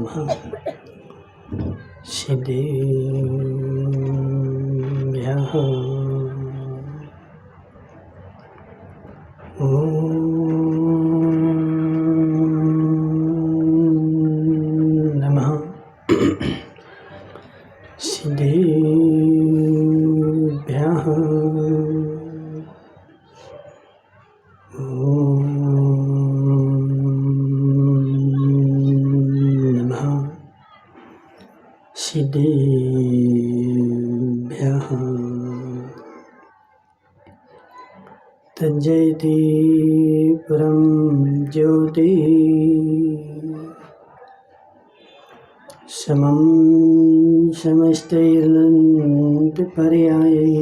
नमः सिद्धेभ्यः ॐ नमः सिद्धेभ्यः सिद्धेभ्यः तज्जयति परं ज्योति समं समस्तैरनन्तपर्यायै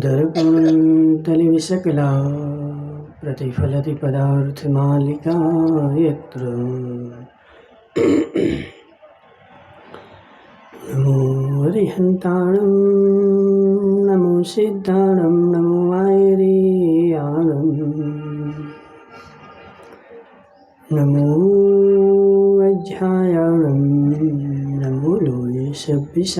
दर्पणतलिविशकला प्रतिफलति पदार्थमालिका यत्र नमो हरिहन्ताणं नमो सिद्धाणं नमो आयर्याणं नमो अध्यायाणं नमो लोयसव्यसाहूणम्।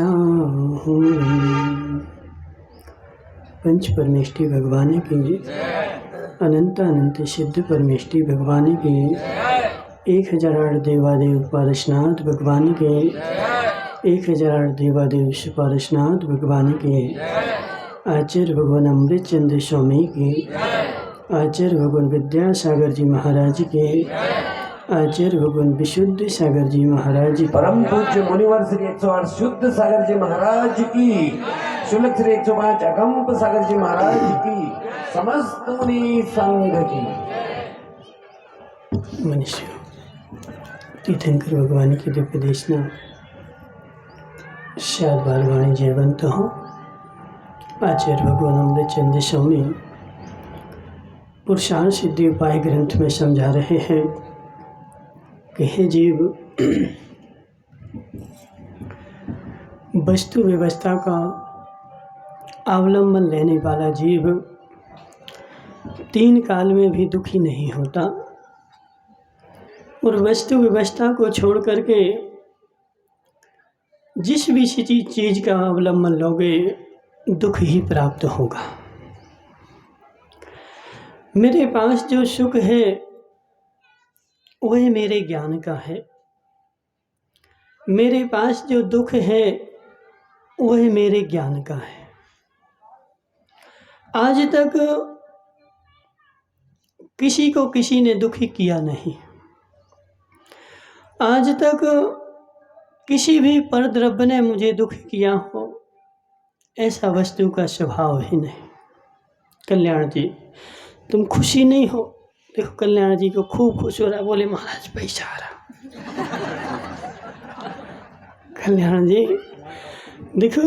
पंच परमेष्टि भगवान की अनंत अनंत सिद्ध परमेष्टि भगवान की 1008 देवादेव पारसनाथ भगवान के 1008 देवादेव पारसनाथ भगवान के आचार्य भगवान अमृत चंद्र स्वामी के आचार्य भगवान विद्यासागर जी महाराज के आचार्य भगवान विशुद्ध सागर जी महाराज परम पूज्य मुनिवर श्री 108 शुद्ध सागर जी महाराज की शुल्क श्री 105 अगंप सागर जी महाराज की समस्त मुनि संघ की मनुष्य तीर्थंकर भगवान की दिव्य देशना शायद बालवाणी जयवंत हो आचार्य भगवान अमृत चंद्र स्वामी पुरुषार्थ सिद्धि उपाय ग्रंथ में समझा रहे हैं कि हे जीव वस्तु व्यवस्था का अवलंबन लेने वाला जीव 3 काल में भी दुखी नहीं होता और वस्तु व्यवस्था को छोड़ करके जिस भी चीज का अवलंबन लोगे दुख ही प्राप्त होगा। मेरे पास जो सुख है वह मेरे ज्ञान का है, मेरे पास जो दुख है वह मेरे ज्ञान का है। आज तक किसी को किसी ने दुखी किया नहीं, आज तक किसी भी परद्रव्य ने मुझे दुखी किया हो ऐसा वस्तु का स्वभाव ही नहीं। कल्याण जी तुम खुशी नहीं हो, देखो कल्याण जी को खूब खुश हो रहा, बोले महाराज पैसा आ रहा। कल्याण जी देखो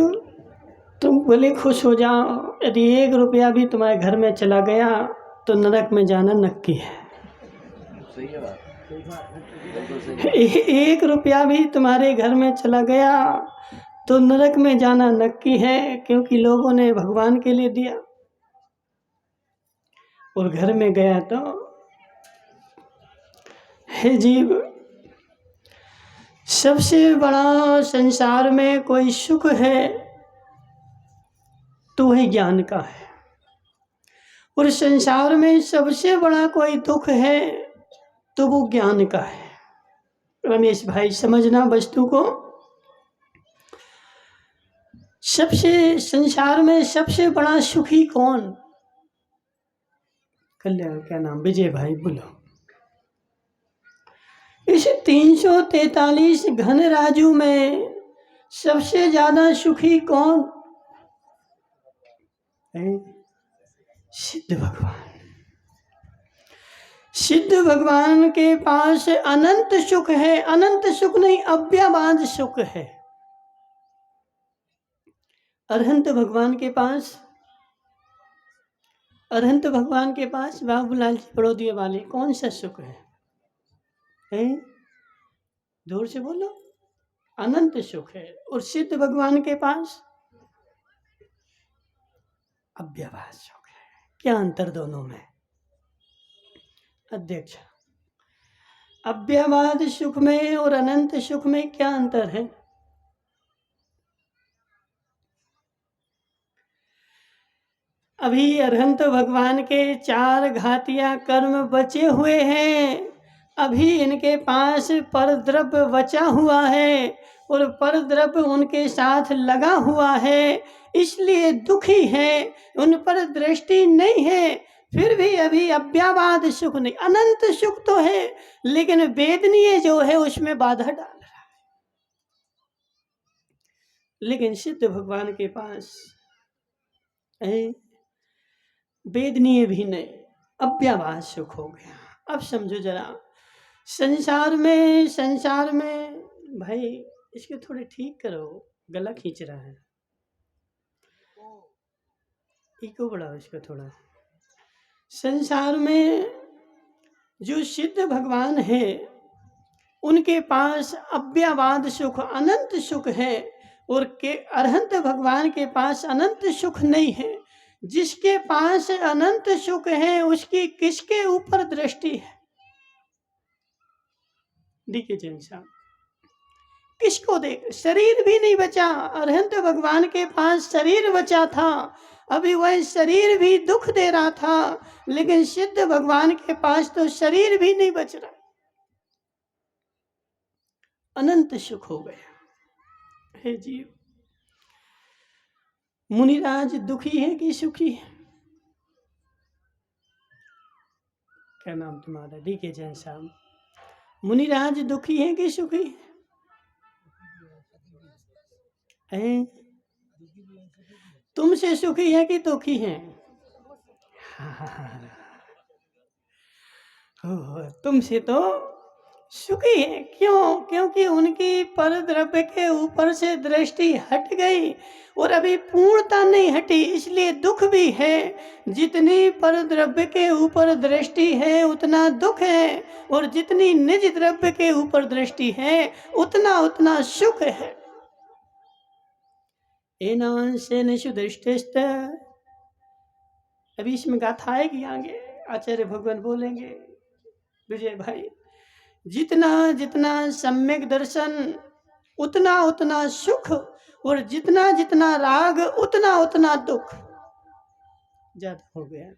तुम बोले खुश हो जाओ, यदि 1 रुपया भी तुम्हारे घर में चला गया तो नरक में जाना नक्की है। 1 रुपया भी तुम्हारे घर में चला गया तो नरक में जाना नक्की है, क्योंकि लोगों ने भगवान के लिए दिया और घर में गया तो हे जीव सबसे बड़ा संसार में कोई सुख है तो वह ज्ञान का है, और संसार में सबसे बड़ा कोई दुख है तो वो ज्ञान का है। रमेश भाई समझना वस्तु को, सबसे संसार में सबसे बड़ा सुखी कौन? कल्याण क्या नाम? विजय भाई बोलो। इस 343 घन राजू में सबसे ज्यादा सुखी कौन है? सिद्ध भगवान। सिद्ध भगवान के पास अनंत सुख है, अनंत सुख नहीं अव्ययवाद सुख है। अरहंत भगवान के पास, अरहंत भगवान के पास बाबूलाल जी बड़ौदिया वाले कौन सा सुख है? दूर से बोलो। अनंत सुख है। और सिद्ध भगवान के पास अव्ययवाद सुख है। क्या अंतर दोनों में? अध्यक्ष अव्ययवाद सुख में और अनंत सुख में क्या अंतर है? अभी अरहंत भगवान के 4 घातिया कर्म बचे हुए हैं। अभी इनके पास परद्रव्य बचा हुआ है और परद्रव्य उनके साथ लगा हुआ है, इसलिए दुखी है, उन पर दृष्टि नहीं है। फिर भी अभी अव्ययवाद सुख नहीं, अनंत सुख तो है, लेकिन वेदनीय जो है उसमें बाधा डाल रहा है। लेकिन सिद्ध भगवान के पास वेदनीय भी नहीं, अव्ययवाद सुख हो गया। अब समझो जरा, संसार में भाई इसको थोड़े ठीक करो, गला खींच रहा है, इको बढ़ाओ इसको थोड़ा। संसार में जो सिद्ध भगवान है उनके पास अव्ययवाद सुख, अनंत सुख है, और के अरहंत भगवान के पास अनंत सुख नहीं है। जिसके पास अनंत सुख है उसकी किसके ऊपर दृष्टि है? डीके जैन साहब, किसको देख? शरीर भी नहीं बचा। अरहंत भगवान के पास शरीर बचा था, अभी वह शरीर भी दुख दे रहा था, लेकिन सिद्ध भगवान के पास तो शरीर भी नहीं बच रहा, अनंत सुख हो गया। हे जीव, मुनिराज दुखी है कि सुखी है? क्या नाम तुम्हारा? डीके जैन साहब, मुनिराज दुखी है कि सुखी है? तुमसे सुखी है कि दुखी है? तुमसे तो सुखी है। क्यों? क्योंकि उनकी परद्रव्य के ऊपर से दृष्टि हट गई और अभी पूर्णता नहीं हटी, इसलिए दुख भी है। जितनी परद्रव्य के ऊपर दृष्टि है उतना दुख है, और जितनी निज द्रव्य के ऊपर दृष्टि है उतना उतना सुख है। एनांशेन सुदृष्टिश्च, अभी इसमें गाथा आएगी आगे, आचार्य भगवान बोलेंगे विजय भाई, जितना जितना सम्यक दर्शन उतना उतना सुख, और जितना जितना राग उतना उतना दुख ज्यादा हो गया।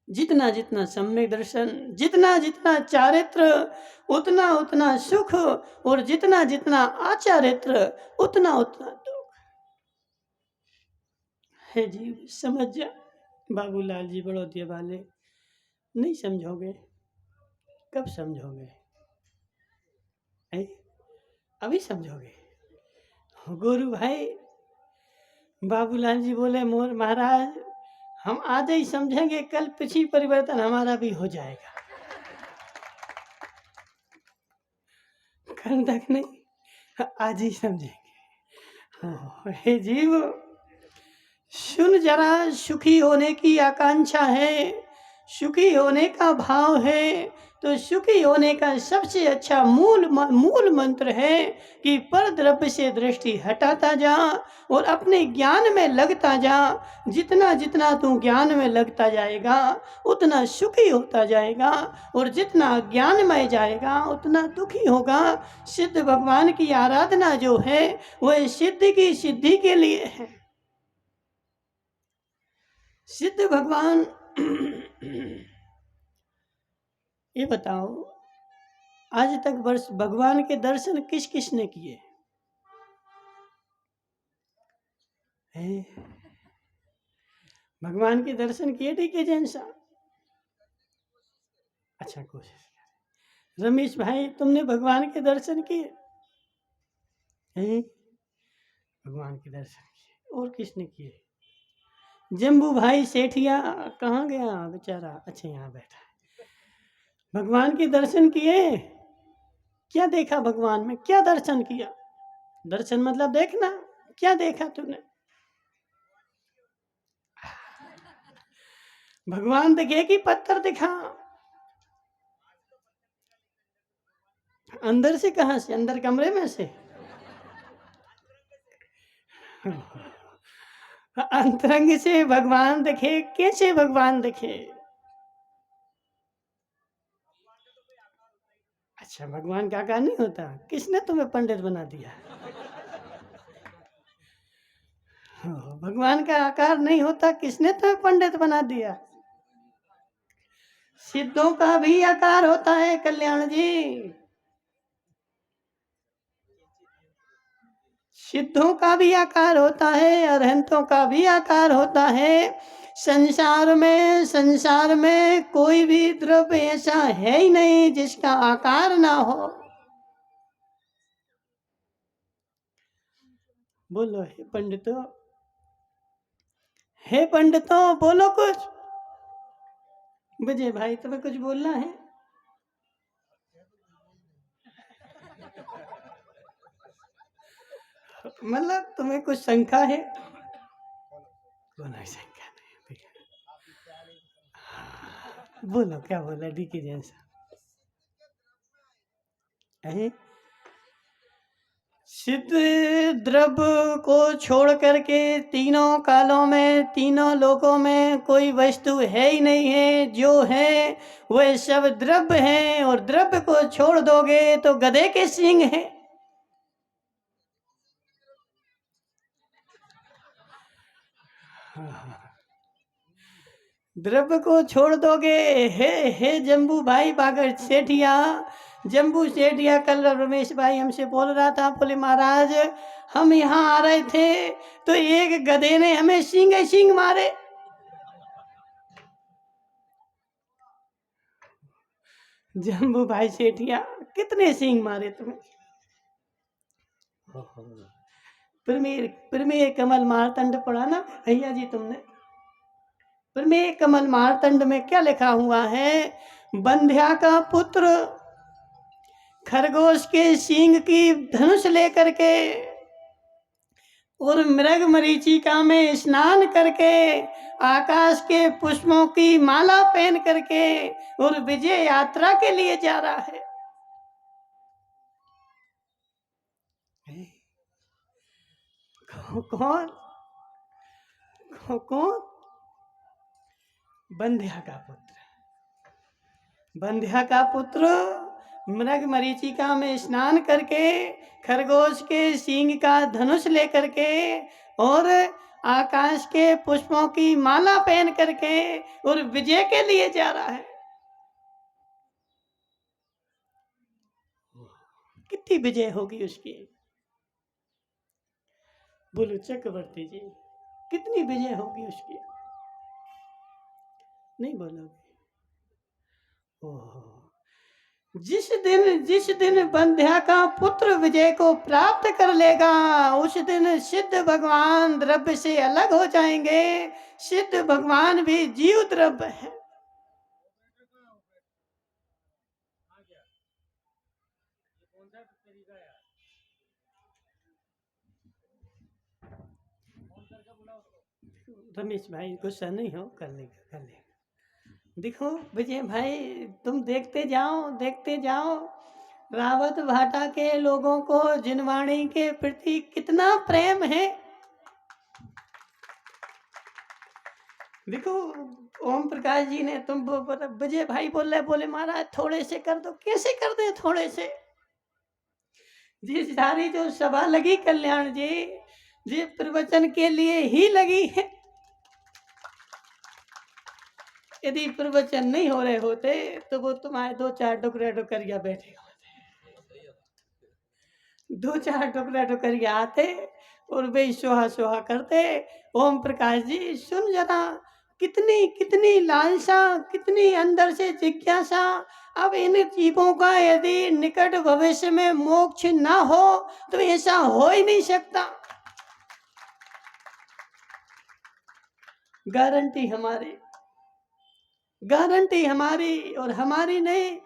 जितना जितना सम्यक दर्शन, जितना जितना चारित्र उतना उतना सुख, और जितना जितना आचारित्र उतना उतना दुख। है जीव, समझ जा। बाबूलाल जी बड़ौदिया वाले, नहीं समझोगे? कब समझोगे? अभी समझोगे? गुरु भाई बाबूलाल जी बोले, मोर महाराज हम आज ही समझेंगे, कल पीछे परिवर्तन हमारा भी हो जाएगा। कल तक नहीं, आज ही समझेंगे। हे जीव, सुन जरा, सुखी होने की आकांक्षा है, सुखी होने का भाव है, तो सुखी होने का सबसे अच्छा मूल मंत्र है कि पर द्रव्य से दृष्टि हटाता जा और अपने ज्ञान में लगता जा। जितना जितना तू ज्ञान में लगता जाएगा उतना सुखी होता जाएगा, और जितना ज्ञानमय जाएगा उतना दुखी होगा। सिद्ध भगवान की आराधना जो है वह सिद्ध की सिद्धि के लिए है। सिद्ध भगवान ये बताओ, आज तक भगवान के दर्शन किस किस ने किए? भगवान के दर्शन किए डीके जैन साहब? अच्छा, कोशिश कर। रमेश भाई, तुमने भगवान के दर्शन किए? भगवान के दर्शन किए। और किसने किए? जम्बू भाई सेठिया कहाँ गया बेचारा? अच्छा, यहाँ बैठा है। भगवान के दर्शन किए? क्या देखा भगवान में? क्या दर्शन किया? दर्शन मतलब देखना, क्या देखा तूने? भगवान दिखे कि पत्थर दिखा? अंदर से? कहां से? अंदर कमरे में से? अंतरंग से भगवान दिखे? कैसे भगवान दिखे? अच्छा, भगवान का आकार नहीं होता? किसने तुम्हें पंडित बना दिया? भगवान का आकार नहीं होता, किसने तुम्हें पंडित बना दिया? सिद्धों का भी आकार होता है कल्याण जी, सिद्धों का भी आकार होता है, अरहंतों का भी आकार होता है। संसार में कोई भी द्रव्य ऐसा है ही नहीं जिसका आकार ना हो। बोलो हे पंडितों बोलो कुछ। विजय भाई तुम्हें कुछ बोलना है? मतलब तुम्हें कुछ शंका है? कोई शंका नहीं, बोलो क्या बोला डीके जैसा है? सिद्ध द्रव्य को छोड़ करके तीनों कालों में, तीनों लोकों में कोई वस्तु है ही नहीं है। जो है वह सब द्रव्य है, और द्रव्य को छोड़ दोगे तो गधे के सींग हैं। द्रव्य को छोड़ दोगे। हे जम्बू भाई बागर सेठिया, जम्बू सेठिया, कल रमेश भाई हमसे बोल रहा था, बोले महाराज हम यहाँ आ रहे थे तो एक गधे ने हमें सींग मारे। जम्बू भाई सेठिया, कितने सींग मारे तुम्हें? प्रमेय कमल मारतंड पढ़ा ना भैया जी तुमने? प्रमेय कमल मारतंड में क्या लिखा हुआ है? बंध्या का पुत्र खरगोश के सींग की धनुष लेकर के और मृग मरीचिका में स्नान करके, आकाश के पुष्पों की माला पहन करके और विजय यात्रा के लिए जा रहा है। कौन? बंध्या का पुत्र। बंध्या का पुत्र मृग मरीचिका में स्नान करके, खरगोश के सींग का धनुष लेकर के और आकाश के पुष्पों की माला पहन करके और विजय के लिए जा रहा है। कितनी विजय होगी उसकी? बोलो चक्रवर्ती जी, कितनी विजय होगी उसकी? नहीं बोलोगे? ओह, जिस दिन बंध्या का पुत्र विजय को प्राप्त कर लेगा, उस दिन सिद्ध भगवान द्रव्य से अलग हो जाएंगे। सिद्ध भगवान भी जीव द्रव्य है। रमेश भाई गुस्सा नहीं हो, कर लेगा। देखो विजय भाई, तुम देखते जाओ रावत भाटा के लोगों को जिनवाणी के प्रति कितना प्रेम है। देखो ओम प्रकाश जी ने तुम विजय भाई बोले महाराज थोड़े से कर दो। कैसे कर दे थोड़े से? जी सारी जो सभा लगी कल्याण जी, जी प्रवचन के लिए ही लगी है। यदि प्रवचन नहीं हो रहे होते तो वो तुम्हारे 2-4 डुकरिया बैठे होते, 2-4 डुकरिया आते और वे सोहा करते। ओम प्रकाश जी सुन जरा, कितनी लालसा, कितनी अंदर से जिज्ञासा। अब इन जीवों का यदि निकट भविष्य में मोक्ष ना हो तो ऐसा हो ही नहीं सकता। गारंटी हमारी और हमारी नहीं,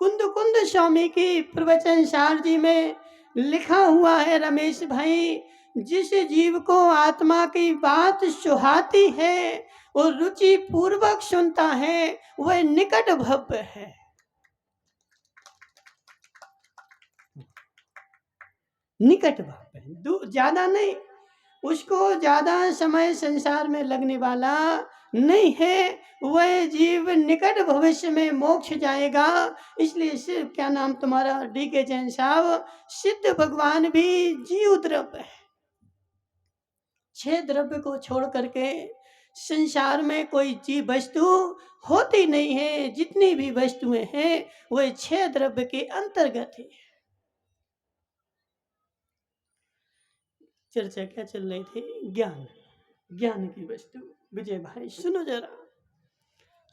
कुंद स्वामी की प्रवचन सार जी में लिखा हुआ है रमेश भाई, जिस जीव को आत्मा की बात सुहाती है और रुचि पूर्वक सुनता है वह निकट भव्य है। निकट भव्य, ज्यादा नहीं। उसको ज्यादा समय संसार में लगने वाला नहीं है, वह जीव निकट भविष्य में मोक्ष जाएगा। इसलिए सिर्फ क्या नाम तुम्हारा डी के जैन साहब, सिद्ध भगवान भी जीव द्रव्य है। 6 द्रव्य को छोड़ करके संसार में कोई जीव वस्तु होती नहीं है। जितनी भी वस्तुएं हैं वह 6 द्रव्य के अंतर्गत है। चर्चा क्या चल रही थी? ज्ञान, ज्ञान की वस्तु। विजय भाई सुनो जरा,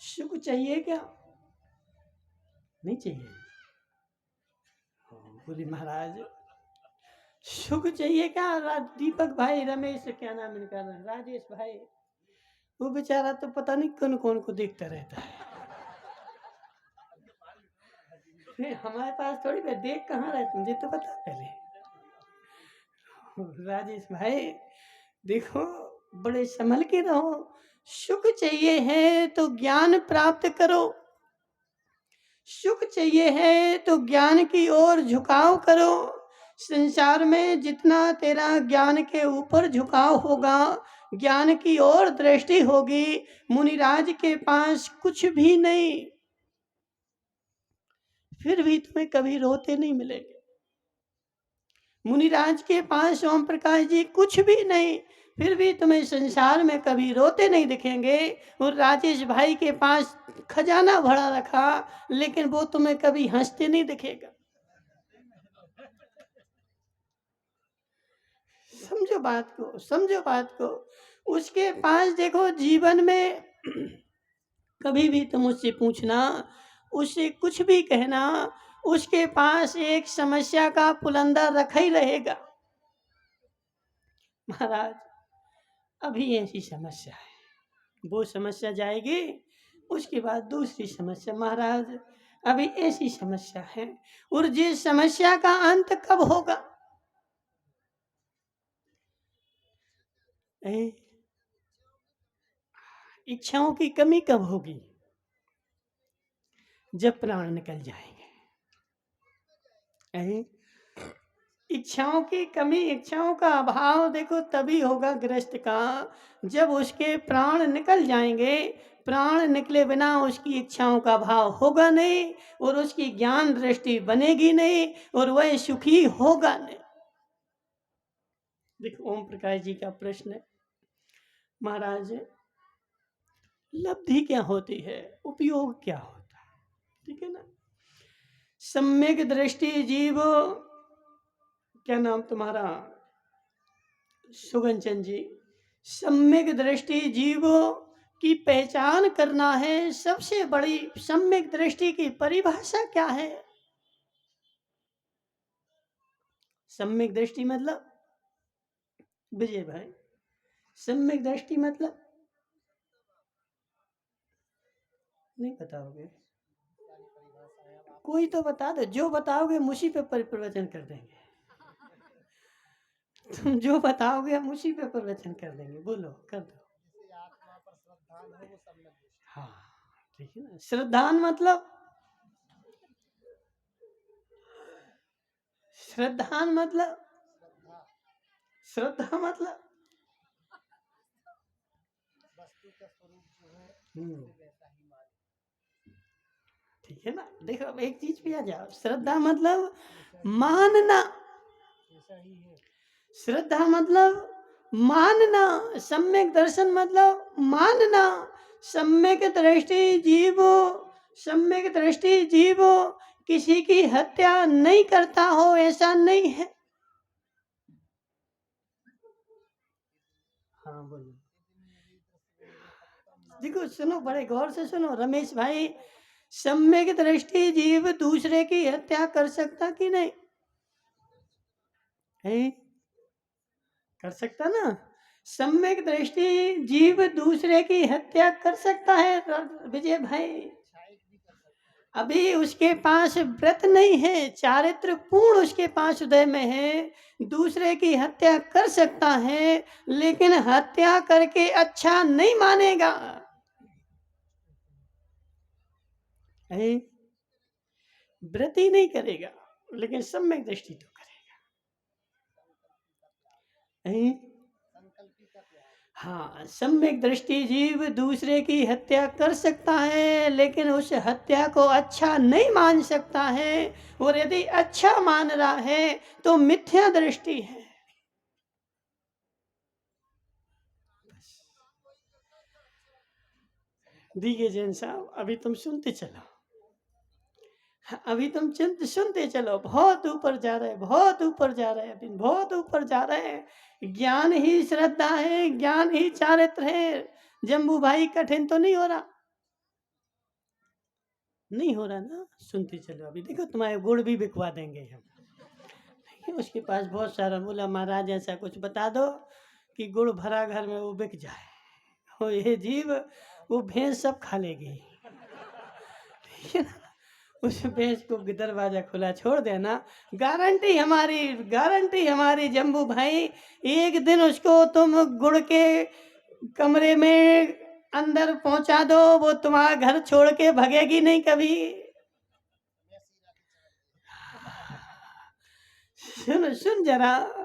सुख चाहिए क्या? नहीं चाहिए। बोली महाराज सुख चाहिए क्या? दीपक भाई, रमेश, क्या नाम इनका, राजेश भाई, वो बेचारा तो पता नहीं कौन कौन को देखता रहता है। हमारे पास थोड़ी पे देख कहाँ रहे, तुझे तो पता पहले। राजेश भाई देखो, बड़े संभल के रहो। सुख चाहिए है तो ज्ञान प्राप्त करो, सुख चाहिए है तो ज्ञान की ओर झुकाव करो। संसार में जितना तेरा ज्ञान के ऊपर झुकाव होगा, ज्ञान की ओर दृष्टि होगी, मुनिराज के पास कुछ भी नहीं, फिर भी तुम्हें कभी रोते नहीं मिलेंगे। मुनिराज के पास ओम प्रकाश जी कुछ भी नहीं, फिर भी तुम्हें संसार में कभी रोते नहीं दिखेंगे। और राजेश भाई के पास खजाना भरा रखा, लेकिन वो तुम्हें कभी हंसते नहीं दिखेगा। समझो बात को, समझो बात को। उसके पास देखो, जीवन में कभी भी तुम उससे पूछना, उससे कुछ भी कहना, उसके पास एक समस्या का पुलंदा रखा ही रहेगा। महाराज अभी ऐसी समस्या है, वो समस्या जाएगी, उसके बाद दूसरी समस्या। महाराज अभी ऐसी समस्या है, और जिस समस्या का अंत कब होगा? इच्छाओं की कमी कब होगी? जब प्राण निकल जाएंगे। इच्छाओं की कमी, इच्छाओं का अभाव देखो तभी होगा ग्रस्त का, जब उसके प्राण निकल जाएंगे। प्राण निकले बिना उसकी इच्छाओं का भाव होगा नहीं, और उसकी ज्ञान दृष्टि बनेगी नहीं, और वह सुखी होगा नहीं। देखो ओम प्रकाश जी का प्रश्न है, महाराज लब्धि क्या होती है, उपयोग क्या होता है? ठीक है ना। सम्यक दृष्टि जीव, क्या नाम तुम्हारा, सुगन चंद जी, सम्यक दृष्टि जीव की पहचान करना है। सबसे बड़ी सम्यक दृष्टि की परिभाषा क्या है? सम्यक दृष्टि मतलब, विजय भाई सम्यक दृष्टि मतलब नहीं बताओगे? कोई तो बता दो, जो बताओगे हम उसी पे प्रवचन कर देंगे। तुम जो बताओगे हम उसी पे प्रवचन कर देंगे। बोलो, कर दो। हाँ ठीक है ना। श्रद्धान मतलब, श्रद्धान मतलब, श्रद्धा मतलब ठीक है ना। देखो अब एक चीज पे आ जाओ, श्रद्धा मतलब मानना, श्रद्धा मतलब मानना, सम्यक दर्शन मतलब मानना। सम्यक दृष्टि जीव, सम्यक दृष्टि जीव किसी की हत्या नहीं करता हो, ऐसा नहीं है। हाँ बोलो। देखो सुनो, बड़े गौर से सुनो रमेश भाई, सम्यक दृष्टि जीव दूसरे की हत्या कर सकता कि नहीं है? कर सकता ना। सम्यक दृष्टि जीव दूसरे की हत्या कर सकता है विजय भाई। अभी उसके पास व्रत नहीं है, चारित्र पूर्ण उसके पास उदय में है, दूसरे की हत्या कर सकता है, लेकिन हत्या करके अच्छा नहीं मानेगा। व्रत ही नहीं करेगा, लेकिन सम्यक दृष्टि तो करेगा। हाँ, सम्यक दृष्टि जीव दूसरे की हत्या कर सकता है, लेकिन उस हत्या को अच्छा नहीं मान सकता है, और यदि अच्छा मान रहा है तो मिथ्या दृष्टि है। दिग्विजय जैन साहब, अभी तुम सुनते चलो, अभी तुम चिंत सुनते चलो, बहुत ऊपर जा रहे हैं, बहुत ऊपर जा रहे हैं, अभी बहुत ऊपर जा रहे हैं। ज्ञान ही श्रद्धा है, ज्ञान ही चारित्र है। जम्बू भाई, कठिन तो नहीं हो रहा? नहीं हो रहा ना? सुनते चलो, अभी देखो तुम्हारे गुड़ भी बिकवा देंगे हम। उसके पास बहुत सारा, बोला महाराज ऐसा कुछ बता दो कि गुड़ भरा घर में वो बिक जाए। वो ये जीव, वो भैंस सब खा लेगी। ठीक है ना? उस भैंस को दरवाजा खुला छोड़ देना, गारंटी हमारी जम्बू भाई। एक दिन उसको तुम गुड़ के कमरे में अंदर पहुंचा दो, वो तुम्हारा घर छोड़ के भगेगी नहीं कभी। सुन सुन जरा,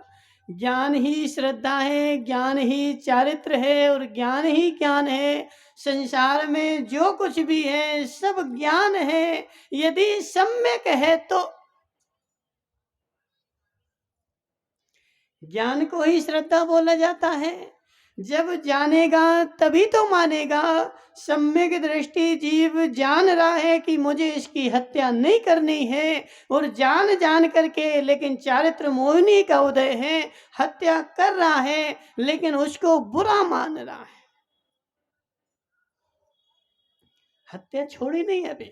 ज्ञान ही श्रद्धा है, ज्ञान ही चारित्र है, और ज्ञान ही ज्ञान है। संसार में जो कुछ भी है सब ज्ञान है, यदि सम्यक है तो। ज्ञान को ही श्रद्धा बोला जाता है। जब जानेगा तभी तो मानेगा। सम्यक दृष्टि जीव जान रहा है कि मुझे इसकी हत्या नहीं करनी है, और जान करके, लेकिन चारित्र मोहिनी का उदय है, हत्या कर रहा है, लेकिन उसको बुरा मान रहा है। हत्या छोड़ी नहीं अभी,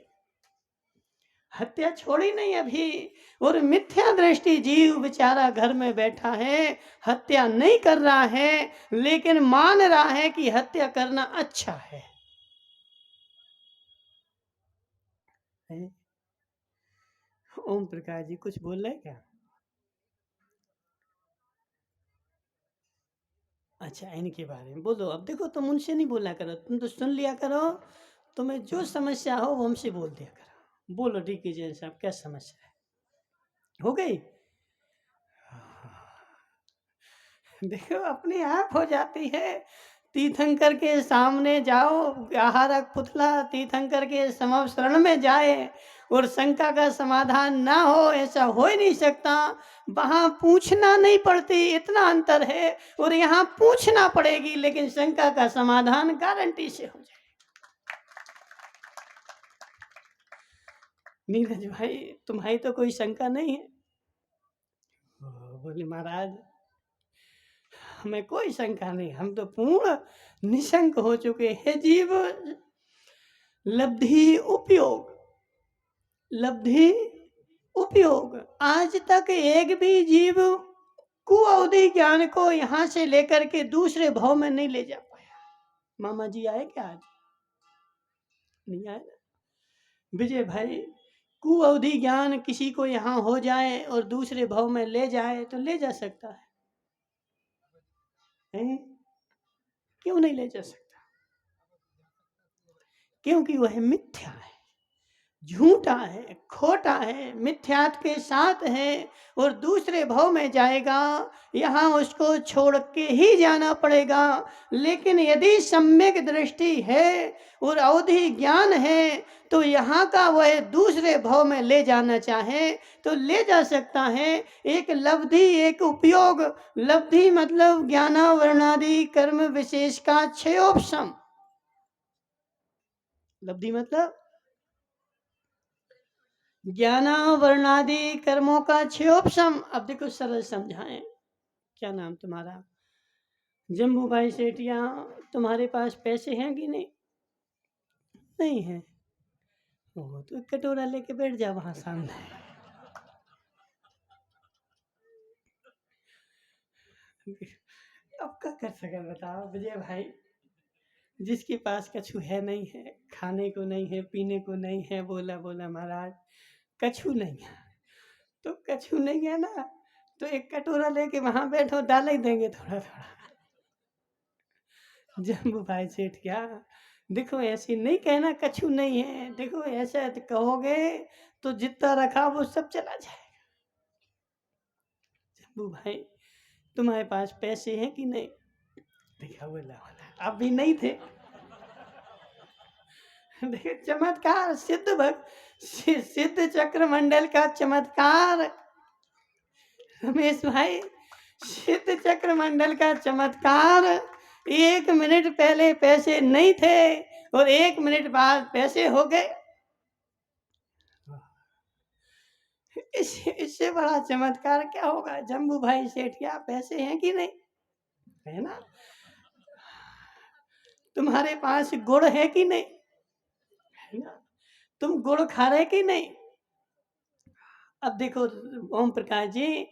हत्या छोड़ी नहीं अभी। और मिथ्या दृष्टि जीव बेचारा घर में बैठा है, हत्या नहीं कर रहा है, लेकिन मान रहा है कि हत्या करना अच्छा है। ओम प्रकाश जी कुछ बोल रहे क्या? अच्छा, इनके बारे में बोलो। अब देखो, तुम उनसे नहीं बोला करो, तुम तो सुन लिया करो। तुम्हें जो समस्या हो वो हमसे बोल दिया करो। बोलो दिग्विजय साहब, क्या समस्या है? हो गई? देखो, अपने आप हो जाती है। तीर्थंकर के सामने जाओ, आहारक पुतला तीर्थंकर के समव शरण में जाए, और शंका का समाधान ना हो, ऐसा हो ही नहीं सकता। वहां पूछना नहीं पड़ती, इतना अंतर है, और यहाँ पूछना पड़ेगी, लेकिन शंका का समाधान गारंटी से हो जाए। नीरज भाई, तुम्हारी तो कोई शंका नहीं है? बोले महाराज, हमें कोई शंका नहीं, हम तो पूर्ण निशंक हो चुके हैं। जीव लब्धि उपयोग, लब्धि उपयोग, आज तक एक भी जीव कुअवधि ज्ञान को यहां से लेकर के दूसरे भाव में नहीं ले जा पाया। मामा जी आए क्या आज? नहीं आए ना? विजय भाई, कुअवधि ज्ञान किसी को यहाँ हो जाए और दूसरे भाव में ले जाए तो ले जा सकता है? क्यों नहीं ले जा सकता? क्योंकि वह मिथ्या है, झूठा है, खोटा है, मिथ्यात्व के साथ है, और दूसरे भाव में जाएगा, यहाँ उसको छोड़ के ही जाना पड़ेगा। लेकिन यदि सम्यक दृष्टि है और अवधि ज्ञान है, तो यहाँ का वह दूसरे भाव में ले जाना चाहे तो ले जा सकता है। एक लब्धि, एक उपयोग। लब्धि मतलब ज्ञानावरणादि कर्म विशेष का क्षयोपशम। लब्धि मतलब ज्ञानावरणादि कर्मों का क्षयोपशम। अब देखो, सरल समझाएं। क्या नाम तुम्हारा? जम्बू भाई सेठिया, तुम्हारे पास पैसे हैं कि नहीं? नहीं है? ओ, तो एक कटोरा लेके बैठ जा वहां सामने। अब क्या कर सके बताओ विजय भाई? जिसके पास कछु है नहीं है, खाने को नहीं है, पीने को नहीं है, बोला बोला महाराज कछु नहीं है, तो कछु नहीं है ना, तो एक कटोरा लेके वहां बैठो, डाल ही देंगे थोड़ा थोड़ा। जम्बू भाई सेठ क्या, देखो ऐसी नहीं कहना कछु नहीं है, देखो ऐसा कहोगे तो जितना रखा वो सब चला जाएगा। जम्बू भाई, तुम्हारे पास पैसे हैं कि नहीं? देखा बोला बोला अब भी नहीं थे। देखिए चमत्कार, सिद्ध चक्र मंडल का चमत्कार रमेश भाई, सिद्ध चक्र मंडल का चमत्कार। 1 मिनट पहले पैसे नहीं थे और 1 मिनट बाद पैसे हो गए। इससे बड़ा चमत्कार क्या होगा? जम्बू भाई सेठिया, पैसे हैं कि नहीं? है ना? तुम्हारे पास गुड़ है कि नहीं? है ना? तुम गुड़ खा रहे कि नहीं? अब देखो ओम प्रकाश जी,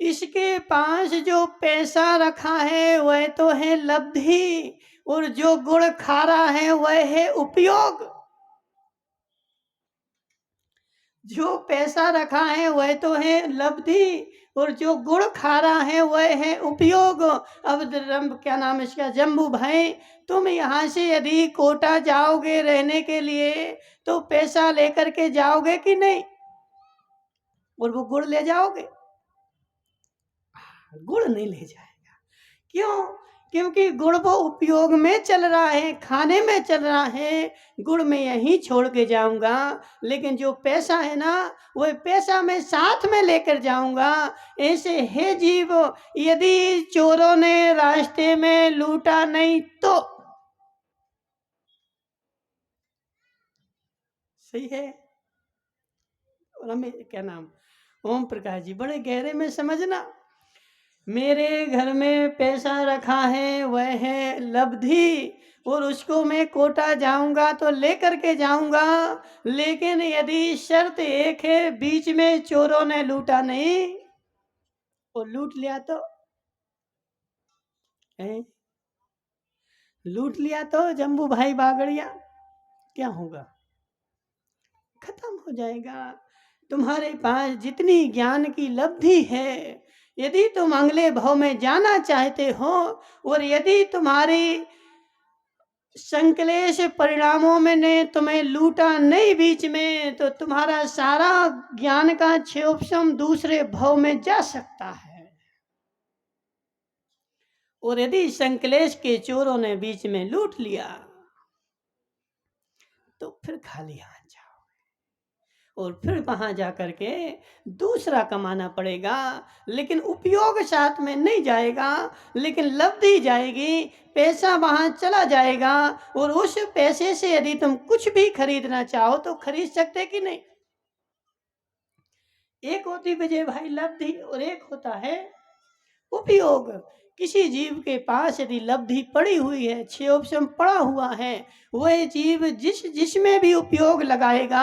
इसके पास जो पैसा रखा है वह तो है लब्धि, और जो गुड़ खा रहा है वह है उपयोग। जो पैसा रखा है वह तो है लब्धि, और जो गुड़ खा रहा है वह है उपयोग। अब क्या नाम है इसका, जम्बू भाई, तुम यहाँ से यदि कोटा जाओगे रहने के लिए तो पैसा लेकर के जाओगे कि नहीं? और वो गुड़ ले जाओगे? गुड़ नहीं ले जाएगा। क्यों? क्योंकि गुड़ वो उपयोग में चल रहा है, खाने में चल रहा है, गुड़ में यहीं छोड़ के जाऊंगा। लेकिन जो पैसा है ना, वह पैसा मैं साथ में लेकर जाऊंगा। ऐसे है जीव, यदि चोरों ने रास्ते में लूटा नहीं तो। सही है? और हमें क्या नाम, ओम प्रकाश जी, बड़े गहरे में समझना। मेरे घर में पैसा रखा है वह है लब्धि, और उसको मैं कोटा जाऊंगा तो लेकर के जाऊंगा। लेकिन यदि शर्त एक है, बीच में चोरों ने लूटा नहीं और लूट लिया तो, लूट लिया तो जम्बू भाई बागड़िया, क्या होगा? खत्म हो जाएगा। तुम्हारे पास जितनी ज्ञान की लब्धि है, यदि तुम अगले भाव में जाना चाहते हो, और यदि तुम्हारी संकलेश परिणामों में ने तुम्हें लूटा नहीं बीच में, तो तुम्हारा सारा ज्ञान का क्षयोपशम दूसरे भाव में जा सकता है। और यदि संकलेश के चोरों ने बीच में लूट लिया तो फिर खाली हाथ जाओ, और फिर वहां जाकर के दूसरा कमाना पड़ेगा। लेकिन उपयोग साथ में नहीं जाएगा, लेकिन लब्धि जाएगी, पैसा वहां चला जाएगा। और उस पैसे से यदि तुम कुछ भी खरीदना चाहो तो खरीद सकते कि नहीं? एक होती विजय भाई लब्धि, और एक होता है उपयोग। किसी जीव के पास यदि लब्धि पड़ी हुई है, क्षयोपशम पड़ा हुआ है, वह जीव जिसमें भी उपयोग लगाएगा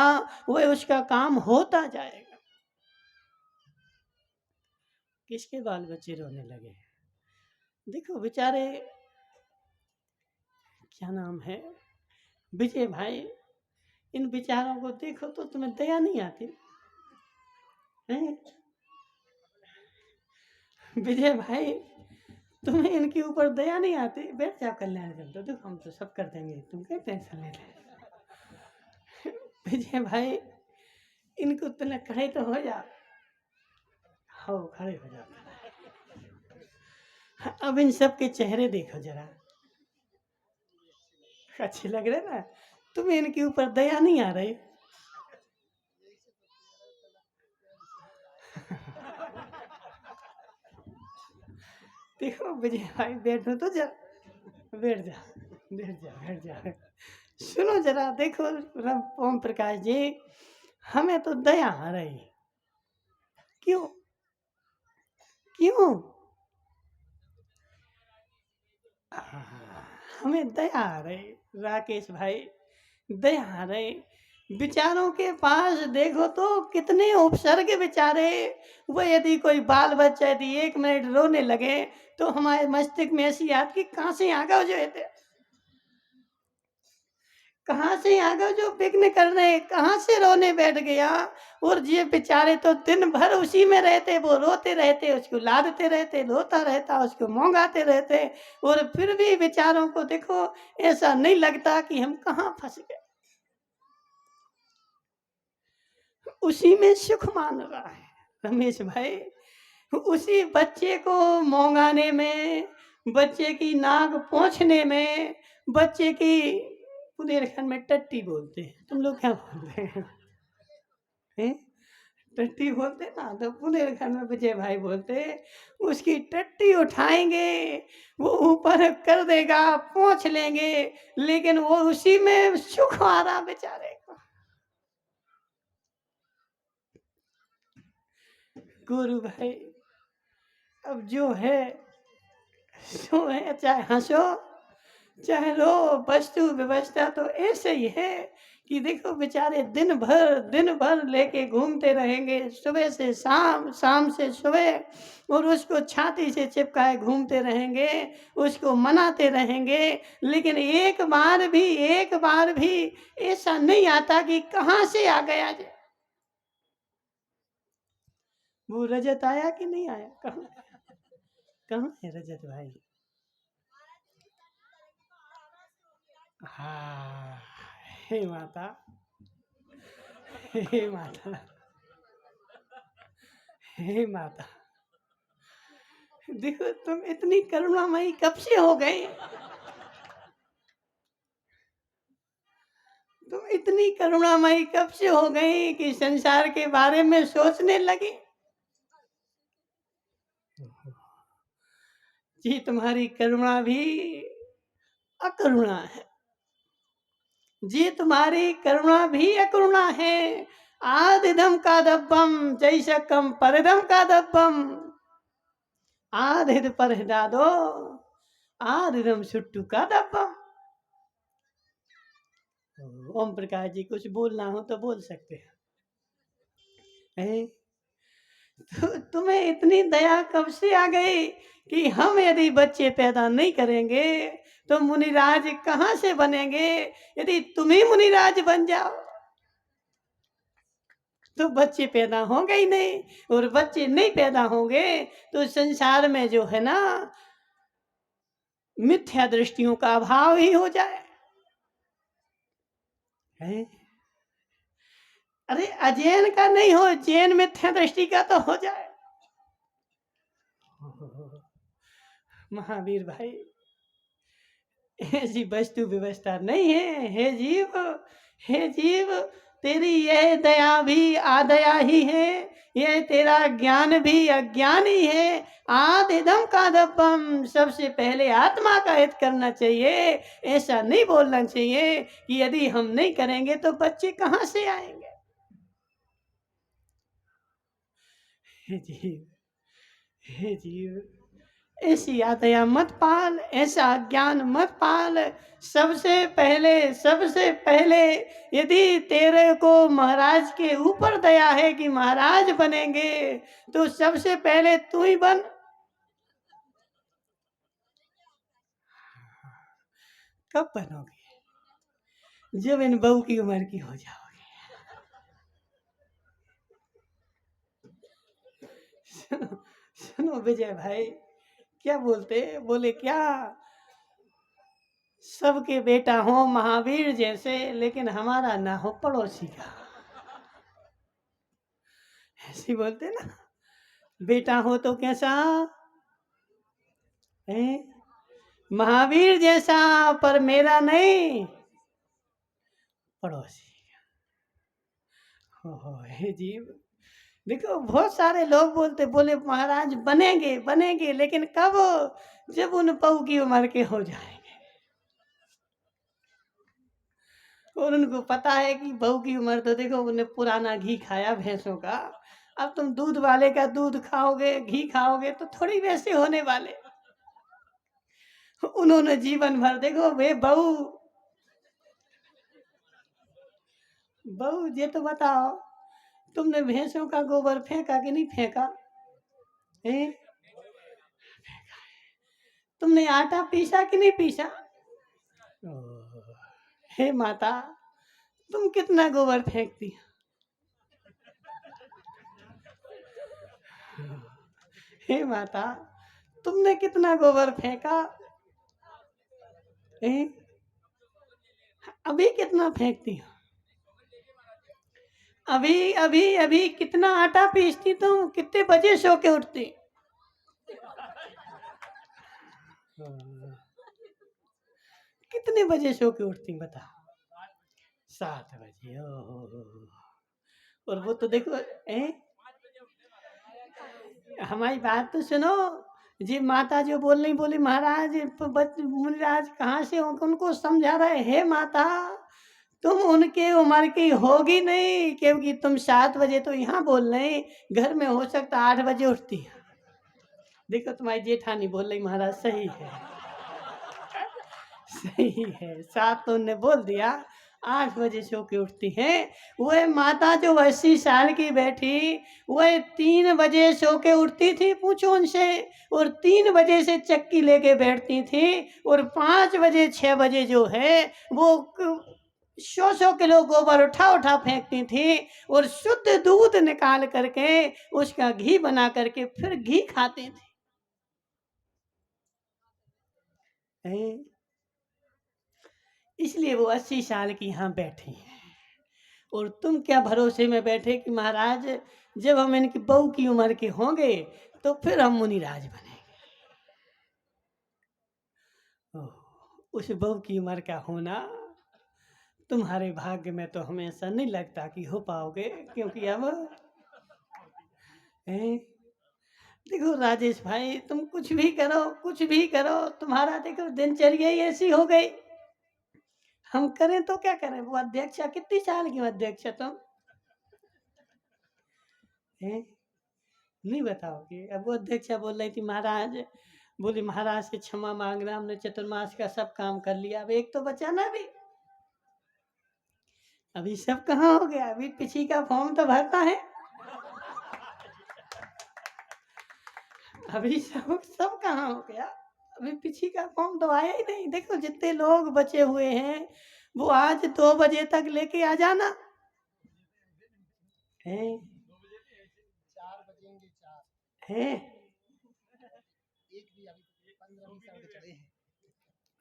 वह उसका काम होता जाएगा। किसके बाल बच्चे रोने लगे? देखो बेचारे, क्या नाम है, विजय भाई, इन बेचारों को देखो तो तुम्हें दया नहीं आती है? विजय भाई, तुम्हें इनके ऊपर दया नहीं आती? बैठ जाओ कल्याण कर दो, देखो हम तो सब कर देंगे, तुम क्या टेंशन ले रहे? विजय भाई, इनको तुमने खड़े तो हो जा, हो खड़े हो जाओ। अब इन सब के चेहरे देखो जरा, अच्छे लग रहे ना? तुम्हें इनके ऊपर दया नहीं आ रही? देखो विजय भाई, बैठो तो जा, बैठ जा, बैठ जा, बैठ जा। सुनो जरा, देखो ओम प्रकाश जी, हमें तो दया आ रही। क्यों? क्यों? हमें दया आ रही राकेश भाई, दया आ रही। बेचारों के पास देखो तो कितने उपसर्ग बेचारे। वो यदि कोई बाल बच्चा यदि 1 मिनट रोने लगे तो हमारे मस्तिष्क में ऐसी याद कि कहाँ से आ गए जो थे, कहाँ से आ गए जो विघ्न कर रहे, कहाँ से रोने बैठ गया। और ये बेचारे तो दिन भर उसी में रहते, वो रोते रहते, उसको लादते रहते, रोता रहता, उसको मोंगाते रहते, और फिर भी बेचारों को देखो ऐसा नहीं लगता कि हम कहाँ फंस गए। उसी में सुख मान रहा है रमेश भाई, उसी बच्चे को मोंगाने में, बच्चे की नाक पोंछने में, बच्चे की बुंदेलखंड में टट्टी बोलते हैं, तुम लोग क्या बोलते हैं? हैं? टट्टी बोलते ना, तो बुंदेलखंड में विजय भाई बोलते, उसकी टट्टी उठाएंगे, वो ऊपर कर देगा, पोंछ लेंगे, लेकिन वो उसी में सुख आ रहा बेचारे को। गुरु भाई अब जो है सो है, चाहे हंसो चाहे रो, वस्तु व्यवस्था तो ऐसे ही है कि देखो बेचारे दिन भर लेके घूमते रहेंगे, सुबह से शाम, शाम से सुबह, और उसको छाती से चिपकाए घूमते रहेंगे, उसको मनाते रहेंगे, लेकिन एक बार भी ऐसा नहीं आता कि कहाँ से आ गया जे। वो रजत आया कि नहीं आया? कहाँ है रजत भाई? हाँ, हे माता, हे माता, हे माता, देखो तुम इतनी करुणामयी कब से हो गई? तुम इतनी करुणामयी कब से हो गई कि संसार के बारे में सोचने लगी? जी तुम्हारी करुणा भी अकरुणा है, जी तुम्हारी करुणा भी अकरुणा है। आदिदम का दब्बम जैसा कम परदम का दब्बम, आदिद पर दो आदिदम सुट्टू का दब्बम। ओम प्रकाश जी कुछ बोलना हो तो बोल सकते हैं। तो तुम्हें इतनी दया कब से आ गई कि हम यदि बच्चे पैदा नहीं करेंगे तो मुनिराज कहाँ से बनेंगे? यदि तुम ही मुनिराज बन जाओ तो बच्चे पैदा होंगे ही नहीं, और बच्चे नहीं पैदा होंगे तो संसार में जो है ना मिथ्या दृष्टियों का अभाव ही हो जाए। है? अरे अजैन का नहीं हो, जैन मिथ्या दृष्टि का तो हो जाए। महावीर भाई ऐसी वस्तु व्यवस्था नहीं है। हे जीव तेरी यह दया भी आदया ही है, यह तेरा ज्ञान भी अज्ञान ही है। आदिदम का दब्बम, सबसे पहले आत्मा का हित करना चाहिए, ऐसा नहीं बोलना चाहिए कि यदि हम नहीं करेंगे तो बच्चे कहाँ से आएंगे। हे जीव ऐसी आदया मत पाल, ऐसा ज्ञान मत पाल। सबसे पहले यदि तेरे को महाराज के ऊपर दया है कि महाराज बनेंगे तो सबसे पहले तू ही बन। कब बनोगे? जब इन बहू की उम्र की हो जाओगे। सुनो विजय भाई क्या बोलते, बोले क्या सबके बेटा हो महावीर जैसे, लेकिन हमारा ना हो पड़ोसी का। ऐसे बोलते ना, बेटा हो तो कैसा है? महावीर जैसा, पर मेरा नहीं पड़ोसी। हो हे जीव देखो बहुत सारे लोग बोले महाराज बनेंगे बनेंगे, लेकिन कब? जब उन बहू की उम्र के हो जाएंगे और उनको पता है कि बहू की उम्र तो देखो उन्हें पुराना घी खाया भैंसों का, अब तुम दूध वाले का दूध खाओगे घी खाओगे तो थोड़ी वैसे होने वाले। उन्होंने जीवन भर देखो वे बहू ये तो बताओ तुमने भैंसों का गोबर फेंका कि नहीं फेंका? है? तुमने आटा पीसा कि नहीं पीसा? हे माता तुम कितना गोबर फेंकती? हे माता तुमने कितना गोबर फेंका? ए? अभी कितना फेंकती हो? अभी कितना आटा पीसती तुम? कितने बजे सो के उठती? कितने बजे सो के उठती बता? 7 बजे। और वो तो देखो हमारी बात तो सुनो। जी माता जो बोल नहीं बोली महाराज मुनिराज कहाँ से उनको समझा रहे, हे माता तुम उनके उम्र की होगी नहीं, क्योंकि तुम 7 बजे तो यहाँ बोल रहे, घर में हो सकता 8 बजे उठती है। देखो तुम्हारी जेठानी बोल रही महाराज सही है, सही है, 7 तो उनने बोल दिया, 8 बजे सो के उठती हैं। वह माता जो 80 साल की बैठी, वह 3 बजे सो के उठती थी, पूछो उनसे, और 3 बजे से चक्की लेके बैठती थी, और 5 बजे 6 बजे जो है वो 100 किलो गोबर उठा उठा फेंकती थी, और शुद्ध दूध निकाल करके उसका घी बना करके फिर घी खाती थी। इसलिए वो 80 साल की यहाँ बैठी हैं। और तुम क्या भरोसे में बैठे कि महाराज जब हम इनकी बहू की उम्र के होंगे तो फिर हम मुनिराज बनेंगे। उस बहू की उम्र का होना तुम्हारे भाग्य में तो हमें ऐसा नहीं लगता कि हो पाओगे, क्योंकि अब देखो राजेश भाई, तुम कुछ भी करो कुछ भी करो, तुम्हारा देखो दिनचर्या ही ऐसी हो गई। हम करें तो क्या करें? वो अध्यक्षा कितनी साल की अध्यक्ष तुम नहीं बताओगे? अब वो अध्यक्षा बोल रही थी महाराज, बोली महाराज से क्षमा मांग रहा, हमने चतुर्मास का सब काम कर लिया, अब एक तो बचा ना। अभी सब कहाँ हो गया? अभी पिछी का फॉर्म तो भरता है, अभी सब कहाँ हो गया? अभी पिछी का फॉर्म तो आया ही नहीं। देखो जितने लोग बचे हुए हैं वो आज 2 बजे तक लेके आ जाना है।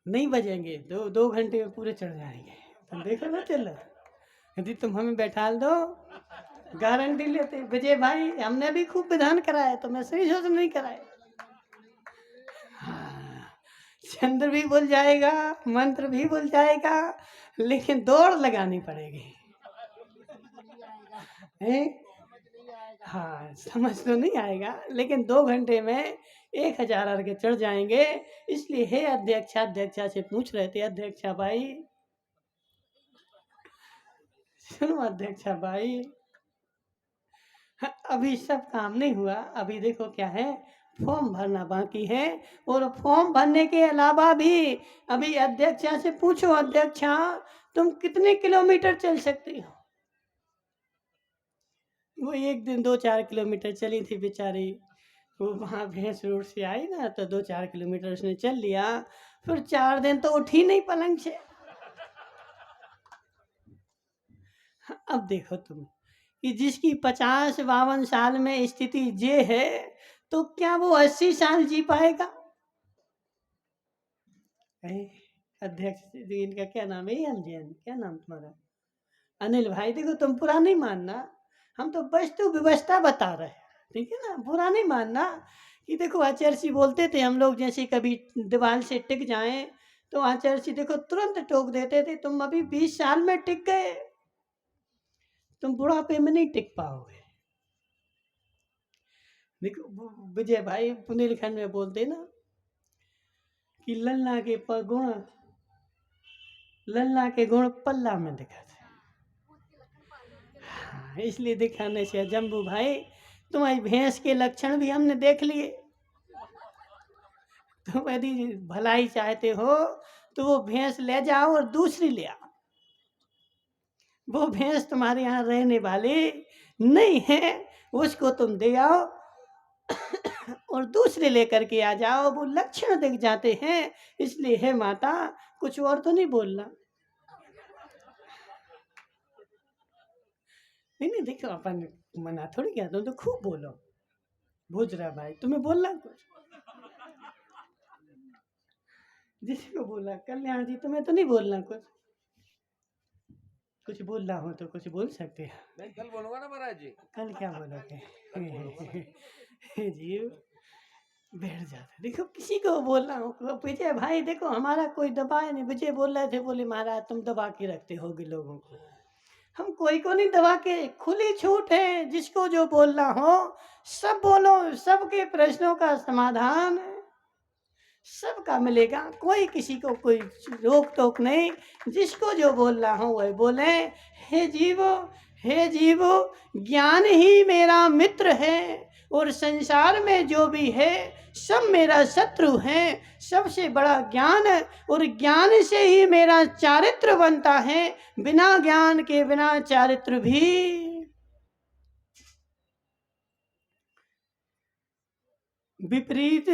नहीं बजेंगे, 2 घंटे में पूरे चढ़ जाएंगे। तुम देखो ना चल, यदि तुम हमें बैठा दो गारंटी लेते। विजय भाई हमने भी खूब विधान कराए, तो मैं सही सोच नहीं कराए। चंद्र भी भूल जाएगा, मंत्र भी भूल जाएगा, लेकिन दौड़ लगानी पड़ेगी। हाँ समझ तो नहीं आएगा, लेकिन 2 घंटे में 1000 अर्घ्य चढ़ जाएंगे। इसलिए हे अध्यक्षा से पूछ रहे थे, अध्यक्षा भाई सुनो, अध्यक्षा भाई अभी सब काम नहीं हुआ, अभी देखो क्या है, फॉर्म भरना बाकी है, और फॉर्म भरने के अलावा भी अभी अध्यक्षा से पूछो, अध्यक्षा तुम कितने किलोमीटर चल सकती हो? वो एक दिन 2-4 किलोमीटर चली थी बेचारी, वो वहाँ भैंस रोड से आई ना, तो 2-4 किलोमीटर उसने चल लिया, फिर 4 दिन तो उठी नहीं पलंग से। अब देखो तुम कि जिसकी 50-52 साल में स्थिति ये है, तो क्या वो 80 साल जी पाएगा? अध्यक्ष इनका क्या नाम है? क्या नाम तुम्हारा? अनिल भाई देखो तुम बुरा नहीं मानना, हम तो वस्तु व्यवस्था बता रहे हैं, ठीक है ना? बुरा नहीं मानना कि देखो आचार्य बोलते थे हम लोग, जैसे कभी दीवार से टिक जाएं तो आचार्य देखो तुरंत टोक देते थे, तुम अभी 20 साल में टिक गए, तुम बुढ़ापे में नहीं टिक पाओगे। देखो विजय भाई बुंदेलखंड में बोलते ना कि लल्ला के गुण पल्ला में दिखाते। हाँ, इसलिए दिखाने से जम्बू भाई तुम्हारी भैंस के लक्षण भी हमने देख लिए। तुम यदि भलाई चाहते हो तो वो भैंस ले जाओ और दूसरी ले आओ। वो भैंस तुम्हारे यहाँ रहने वाली नहीं है, उसको तुम दे आओ और दूसरे लेकर के आ जाओ, वो लक्षण दिख जाते हैं। इसलिए है माता, कुछ और तो नहीं बोलना। नहीं देखो अपन मना थोड़ी किया, तुम तो खूब बोलो। भुजरा भाई तुम्हें बोलना कुछ, जिसको बोला कल्याण जी तुम्हें तो नहीं बोलना कुछ बोलना हो तो कुछ बोल सकते हैं। नहीं कल बोलूंगा ना महाराज जी। कल क्या बोलोगे? जी बैठ जाते। देखो किसी को बोलना हो, विजय भाई देखो हमारा कोई दबाए नहीं। विजय बोल रहे थे, बोले महाराज तुम दबा के रखते होगे लोगों को। हम कोई को नहीं दबा के, खुली छूट है, जिसको जो बोलना हो सब बोलो। सबके प्रश्नों का समाधान सबका मिलेगा, कोई किसी को कोई रोक टोक नहीं। जिसको जो बोलना हो वह बोले। हे जीवो, हे जीवो, ज्ञान ही मेरा मित्र है और संसार में जो भी है सब मेरा शत्रु है। सबसे बड़ा ज्ञान है और ज्ञान से ही मेरा चारित्र बनता है। बिना ज्ञान के बिना चारित्र भी विपरीत।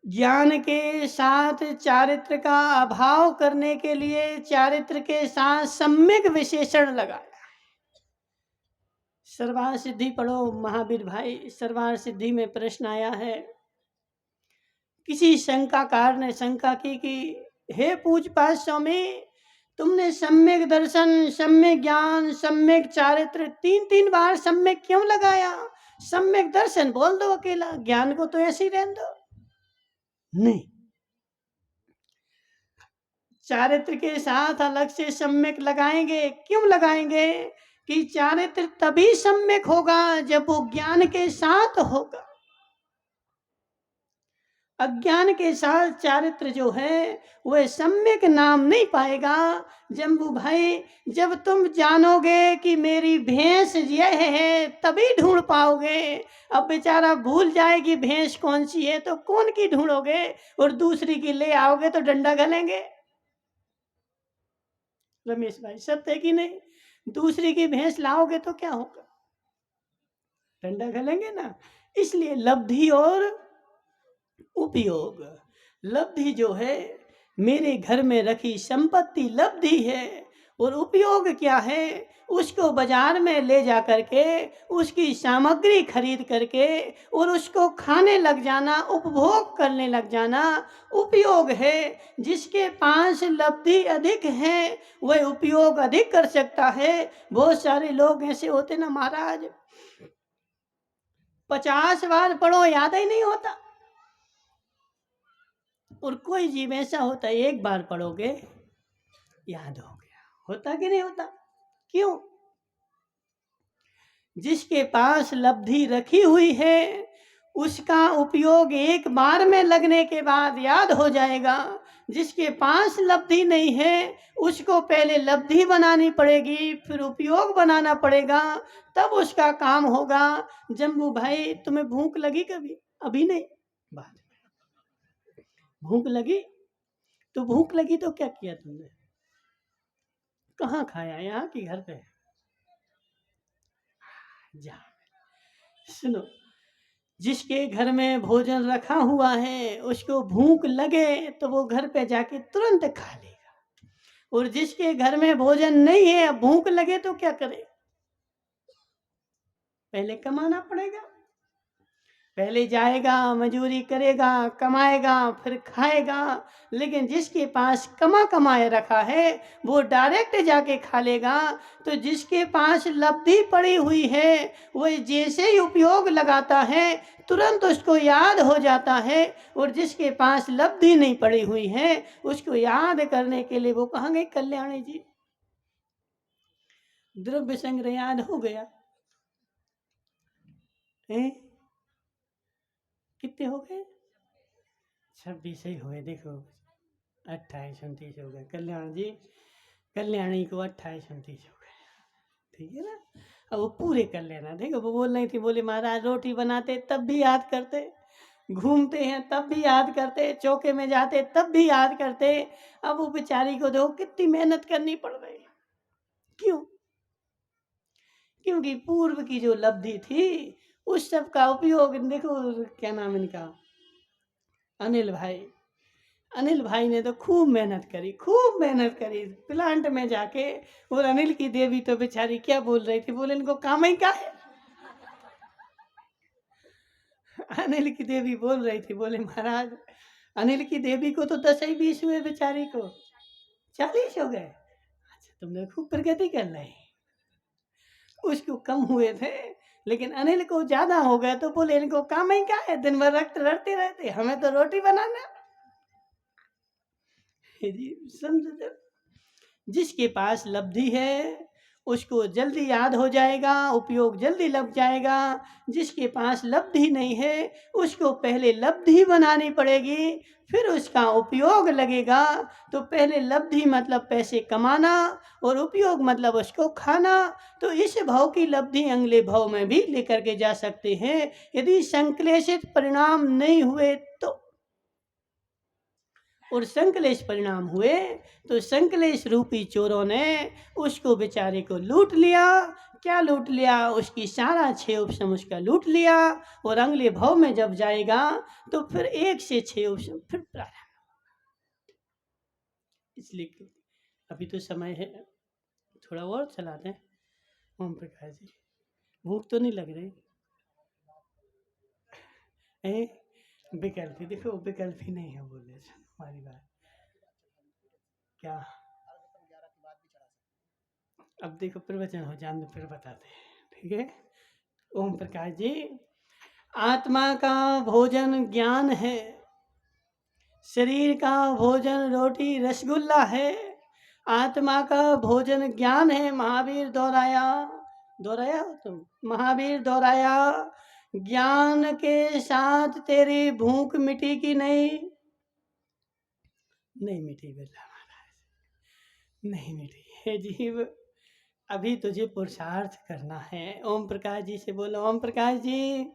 ज्ञान के साथ चारित्र का अभाव करने के लिए चारित्र के साथ सम्यक विशेषण लगाया। सर्वार सिद्धि पढ़ो महावीर भाई। सर्वार सिद्धि में प्रश्न आया है, किसी शंकाकार ने शंका की कि हे पूज्यपाद स्वामी, तुमने सम्यक दर्शन, सम्यक ज्ञान, सम्यक चारित्र 3-3 बार सम्यक क्यों लगाया? सम्यक दर्शन बोल दो अकेला, ज्ञान को तो ऐसे ही रहने दो। नहीं, चारित्र के साथ अलग से सम्यक लगाएंगे। क्यों लगाएंगे? कि चारित्र तभी सम्यक होगा जब वो ज्ञान के साथ होगा। अज्ञान के साथ चारित्र जो है वह सम्यक नाम नहीं पाएगा। जम्बू भाई, जब तुम जानोगे कि मेरी भैंस यह है तभी ढूंढ पाओगे। अब बेचारा भूल जाएगी भैंस कौन सी है तो कौन की ढूंढोगे, और दूसरी की ले आओगे तो डंडा घलेंगे। रमेश भाई सत्य है कि नहीं? दूसरी की भैंस लाओगे तो क्या होगा? डंडा घलेंगे ना। इसलिए लब्धि और उपयोग। लब्धि जो है मेरे घर में रखी संपत्ति लब्धि है, और उपयोग क्या है? उसको बाजार में ले जा करके उसकी सामग्री खरीद करके और उसको खाने लग जाना, उपभोग करने लग जाना उपयोग है। जिसके पास लब्धि अधिक है वह उपयोग अधिक कर सकता है। बहुत सारे लोग ऐसे होते ना महाराज, 50 बार पढ़ो याद ही नहीं होता, और कोई जीव ऐसा होता है एक बार पढ़ोगे याद हो गया। होता कि नहीं होता? क्यों? जिसके पास लब्धि रखी हुई है उसका उपयोग एक बार में लगने के बाद याद हो जाएगा। जिसके पास लब्धि नहीं है उसको पहले लब्धि बनानी पड़ेगी, फिर उपयोग बनाना पड़ेगा, तब उसका काम होगा। जम्बू भाई तुम्हें भूख लगी कभी? अभी नहीं, बाद में। भूख लगी तो भूख लगी तो क्या किया तुमने? कहाँ खाया? यहाँ की घर पे? जा सुनो, जिसके घर में भोजन रखा हुआ है उसको भूख लगे तो वो घर पे जाके तुरंत खा लेगा, और जिसके घर में भोजन नहीं है भूख लगे तो क्या करे? पहले कमाना पड़ेगा, पहले जाएगा मजूरी करेगा कमाएगा फिर खाएगा। लेकिन जिसके पास कमाए रखा है वो डायरेक्ट जाके खा लेगा। तो जिसके पास लब्धि पड़ी हुई है वह जैसे ही उपयोग लगाता है तुरंत उसको याद हो जाता है, और जिसके पास लब्धि नहीं पड़ी हुई है उसको याद करने के लिए वो कहाँ गए? कल्याणी जी, द्रव्य संग्रह याद हो गया है? कितने हो गए? 26 ही हुए। देखो 28-29 हो गए। कल्याण जी, कल्याणी को 28-29 हो गए, ठीक है ना? अब वो पूरे कर लेना। देखो वो बोल रही थी, बोले महाराज रोटी बनाते तब भी याद करते, घूमते हैं तब भी याद करते, चौके में जाते तब भी याद करते। अब वो बेचारी को देखो कितनी मेहनत करनी पड़ रही है। क्यों? क्योंकि पूर्व की जो लब्धि थी उस सब का उपयोग। देखो क्या नाम इनका, अनिल भाई। अनिल भाई ने तो खूब मेहनत करी, खूब मेहनत करी प्लांट में जाके। और अनिल की देवी तो बेचारी क्या बोल रही थी, बोले इनको काम ही क्या है। अनिल की देवी बोल रही थी, बोले महाराज अनिल की देवी को तो 10 ही 20 हुए, बेचारी को 40 हो गए। अच्छा तुमने खूब प्रगति कर ली। उसको कम हुए थे लेकिन अनिल को ज्यादा हो गया तो बोले इनको काम ही क्या है, दिन भर रटते रहते, हमें तो रोटी बनाना। जी समझो, जिसके पास लब्धि है उसको जल्दी याद हो जाएगा, उपयोग जल्दी लग जाएगा। जिसके पास लब्धि नहीं है उसको पहले लब्धि बनानी पड़ेगी, फिर उसका उपयोग लगेगा। तो पहले लब्धि मतलब पैसे कमाना, और उपयोग मतलब उसको खाना। तो इस भाव की लब्धि अगले भाव में भी लेकर के जा सकते हैं। यदि संश्लेषित परिणाम नहीं हुए तो, और संकलेश परिणाम हुए तो संकलेश रूपी चोरों ने उसको बेचारे को लूट लिया। क्या लूट लिया? उसकी सारा 6 उपशम उसका लूट लिया। और अगले भाव में जब जाएगा तो फिर 1 से 6 उपशम फिर प्रारंभ। इसलिए अभी तो समय है, थोड़ा और चला दें। ओम प्रकाश जी, भूख तो नहीं लग रही? विकल्प देखो, विकल्प ही नहीं है बोले हमारी बात क्या। अब देखो प्रवचन हो जाने फिर बताते हैं, ठीक है। ओम प्रकाश जी, आत्मा का भोजन ज्ञान है, शरीर का भोजन रोटी रसगुल्ला है। आत्मा का भोजन ज्ञान है। महावीर दोहराया हो तुम, महावीर दोहराया, ज्ञान के साथ तेरी भूख मिटी कि नहीं? नहीं मिटी बेटा महाराज, नहीं मिटी है जीव। अभी तुझे पुरुषार्थ करना है। ओम प्रकाश जी से बोलो, ओम प्रकाश जी,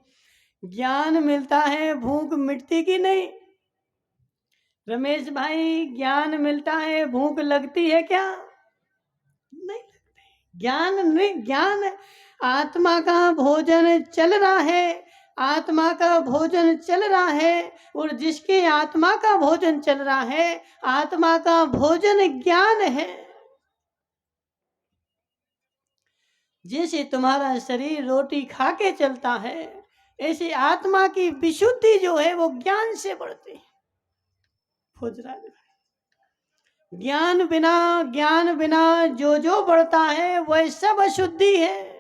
ज्ञान मिलता है, भूख मिटती कि नहीं? रमेश भाई, ज्ञान मिलता है, भूख लगती है क्या? नहीं लगती। ज्ञान नहीं, ज्ञान आत्मा का भोजन चल रहा है, आत्मा का भोजन चल रहा है। और जिसके आत्मा का भोजन चल रहा है, आत्मा का भोजन ज्ञान है। जैसे तुम्हारा शरीर रोटी खा के चलता है, ऐसे आत्मा की विशुद्धि जो है वो ज्ञान से बढ़ती है। ज्ञान बिना जो बढ़ता है वह सब अशुद्धि है।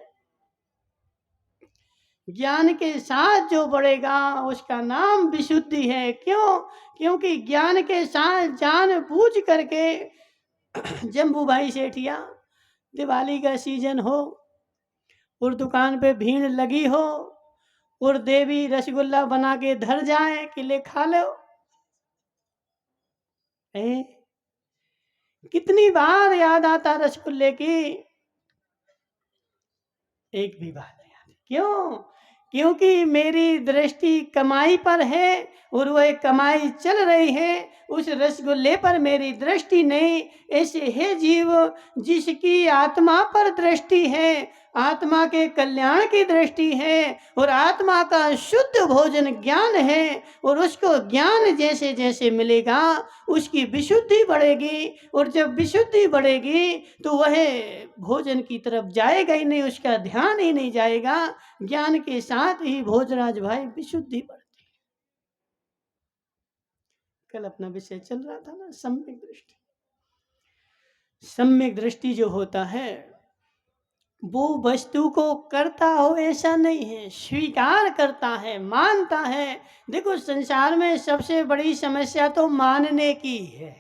ज्ञान के साथ जो बढ़ेगा उसका नाम विशुद्धि है। क्यों? क्योंकि ज्ञान के साथ जान बूझ करके जम्बू भाई सेठिया, दिवाली का सीजन हो और दुकान पे भीड़ लगी हो और देवी रसगुल्ला बना के धर जाए कि ले खा लो, कितनी बार याद आता रसगुल्ले की? एक भी बात नहीं आती। क्यों? क्योंकि मेरी दृष्टि कमाई पर है और वह कमाई चल रही है, उस रसगुल्ले पर मेरी दृष्टि नहीं। ऐसे है जीव जिसकी आत्मा पर दृष्टि है, आत्मा के कल्याण की दृष्टि है, और आत्मा का शुद्ध भोजन ज्ञान है। और उसको ज्ञान जैसे जैसे मिलेगा उसकी विशुद्धि बढ़ेगी, और जब विशुद्धि बढ़ेगी तो वह भोजन की तरफ जाएगा ही नहीं, उसका ध्यान ही नहीं जाएगा। ज्ञान के साथ ही भोजराज भाई विशुद्धि बढ़ती। कल अपना विषय चल रहा था ना, सम्यक दृष्टि। सम्यक दृष्टि जो होता है वो वस्तु को करता हो ऐसा नहीं है, स्वीकार करता है, मानता है। देखो संसार में सबसे बड़ी समस्या तो मानने की है।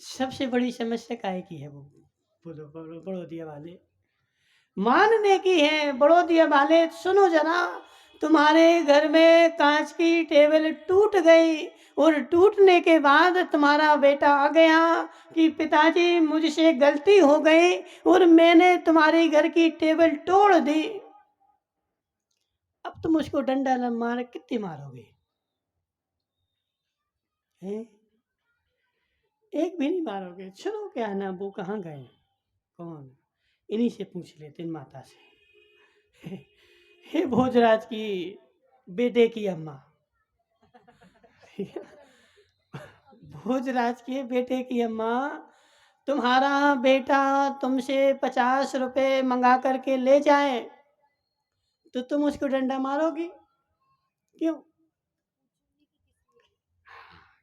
सबसे बड़ी समस्या काहे की है? वो बोलो बड़ोदिया वाले, मानने की है। बड़ोदिया वाले सुनो जरा, तुम्हारे घर में कांच की टेबल टूट गई और टूटने के बाद तुम्हारा बेटा आ गया कि पिताजी मुझसे गलती हो गई और मैंने तुम्हारे घर की टेबल तोड़ दी। अब तुम उसको डंडा मार कितनी मारोगे? हैं? एक भी नहीं मारोगे। चलो क्या है ना, वो कहाँ गए? कौन? इन्हीं से पूछ लेते माता से। हे भोजराज की बेटे की अम्मा, भोजराज के बेटे की अम्मा, तुम्हारा बेटा तुमसे 50 रुपए मंगा करके ले जाए तो तुम उसको डंडा मारोगी? क्यों?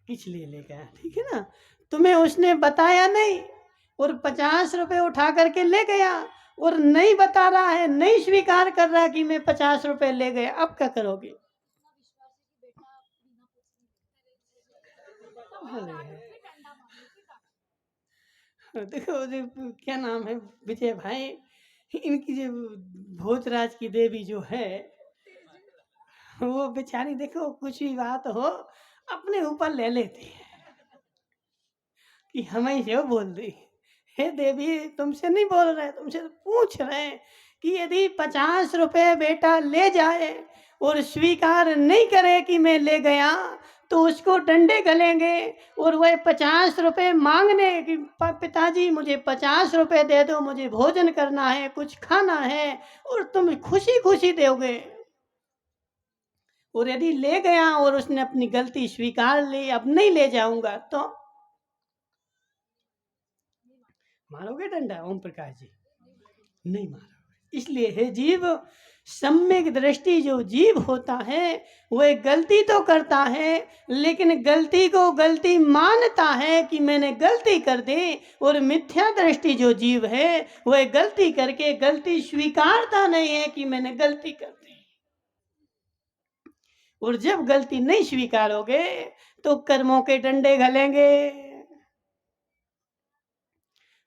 किस लिए ले गया? ठीक है ना, तुम्हें उसने बताया नहीं और 50 रुपए उठा करके ले गया और नहीं बता रहा है, नहीं स्वीकार कर रहा कि मैं 50 रुपए ले गया, अब क्या करोगे? देखो क्या नाम है, विजय भाई, इनकी जो भोजराज की देवी जो है, वो बेचारी देखो कुछ भी बात हो अपने ऊपर ले लेती है कि हमें से बोल दी। हे देवी, तुमसे नहीं बोल रहे, तुमसे तो पूछ रहे हैं कि यदि 50 रुपए बेटा ले जाए और स्वीकार नहीं करे कि मैं ले गया, तो उसको डंडे गलेंगे। और वह 50 रुपए मांगने कि पिताजी मुझे 50 रुपए दे दो, मुझे भोजन करना है, कुछ खाना है, और तुम खुशी खुशी दोगे। और यदि ले गया और उसने अपनी गलती स्वीकार ली, अब नहीं ले जाऊंगा, तो मारोगे डंडा ओम प्रकाश जी? नहीं मारोगे। इसलिए हे जीव, सम्यक दृष्टि जो जीव होता है वह गलती तो करता है, लेकिन गलती को गलती मानता है कि मैंने गलती कर दी। और मिथ्या दृष्टि जो जीव है वह गलती करके गलती स्वीकारता नहीं है कि मैंने गलती कर दी। और जब गलती नहीं स्वीकारोगे तो कर्मों के डंडे घलेंगे,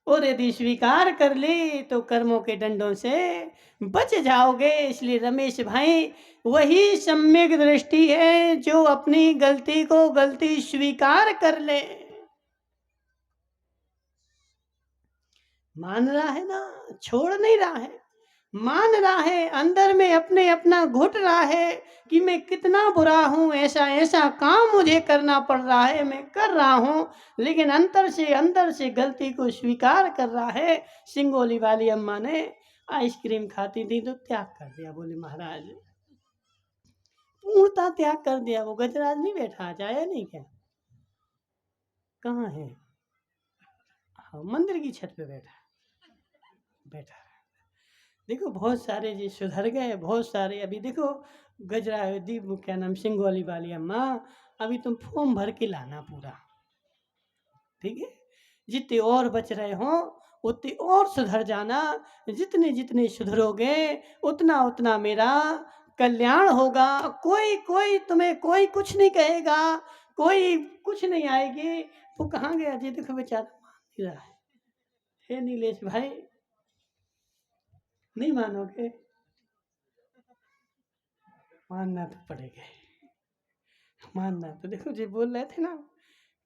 और यदि स्वीकार कर ली तो कर्मों के डंडों से बच जाओगे। इसलिए रमेश भाई, वही सम्यक दृष्टि है जो अपनी गलती को गलती स्वीकार कर ले। मान रहा है ना, छोड़ नहीं रहा है, मान रहा है, अंदर में अपने अपना घुट रहा है कि मैं कितना बुरा हूं, ऐसा ऐसा काम मुझे करना पड़ रहा है, मैं कर रहा हूं, लेकिन अंदर से गलती को स्वीकार कर रहा है। सिंगोली वाली अम्मा ने आइसक्रीम खाती थी तो त्याग कर दिया, बोले महाराज पूर्णता त्याग कर दिया। वो गजराज नहीं बैठा, आज आया नहीं क्या? कहाँ है? हाँ, मंदिर की छत पे बैठा। देखो बहुत सारे जी सुधर गए, बहुत सारे अभी देखो गजरा दीप क्या नाम सिंगोली वाली अम्मा, अभी तुम फॉर्म भर के लाना पूरा, ठीक है? जितने और बच रहे हो उतने और सुधर जाना। जितने जितने सुधरोगे उतना उतना मेरा कल्याण होगा। कोई कोई तुम्हें कोई कुछ नहीं कहेगा, कोई कुछ नहीं आएगी। वो कहाँ गया जी? देखो बेचारा मान नहीं रहा है। हे नीलेश भाई, नहीं मानोगे? मानना तो पड़ेगा, मानना तो। देखो जी बोल रहे थे ना,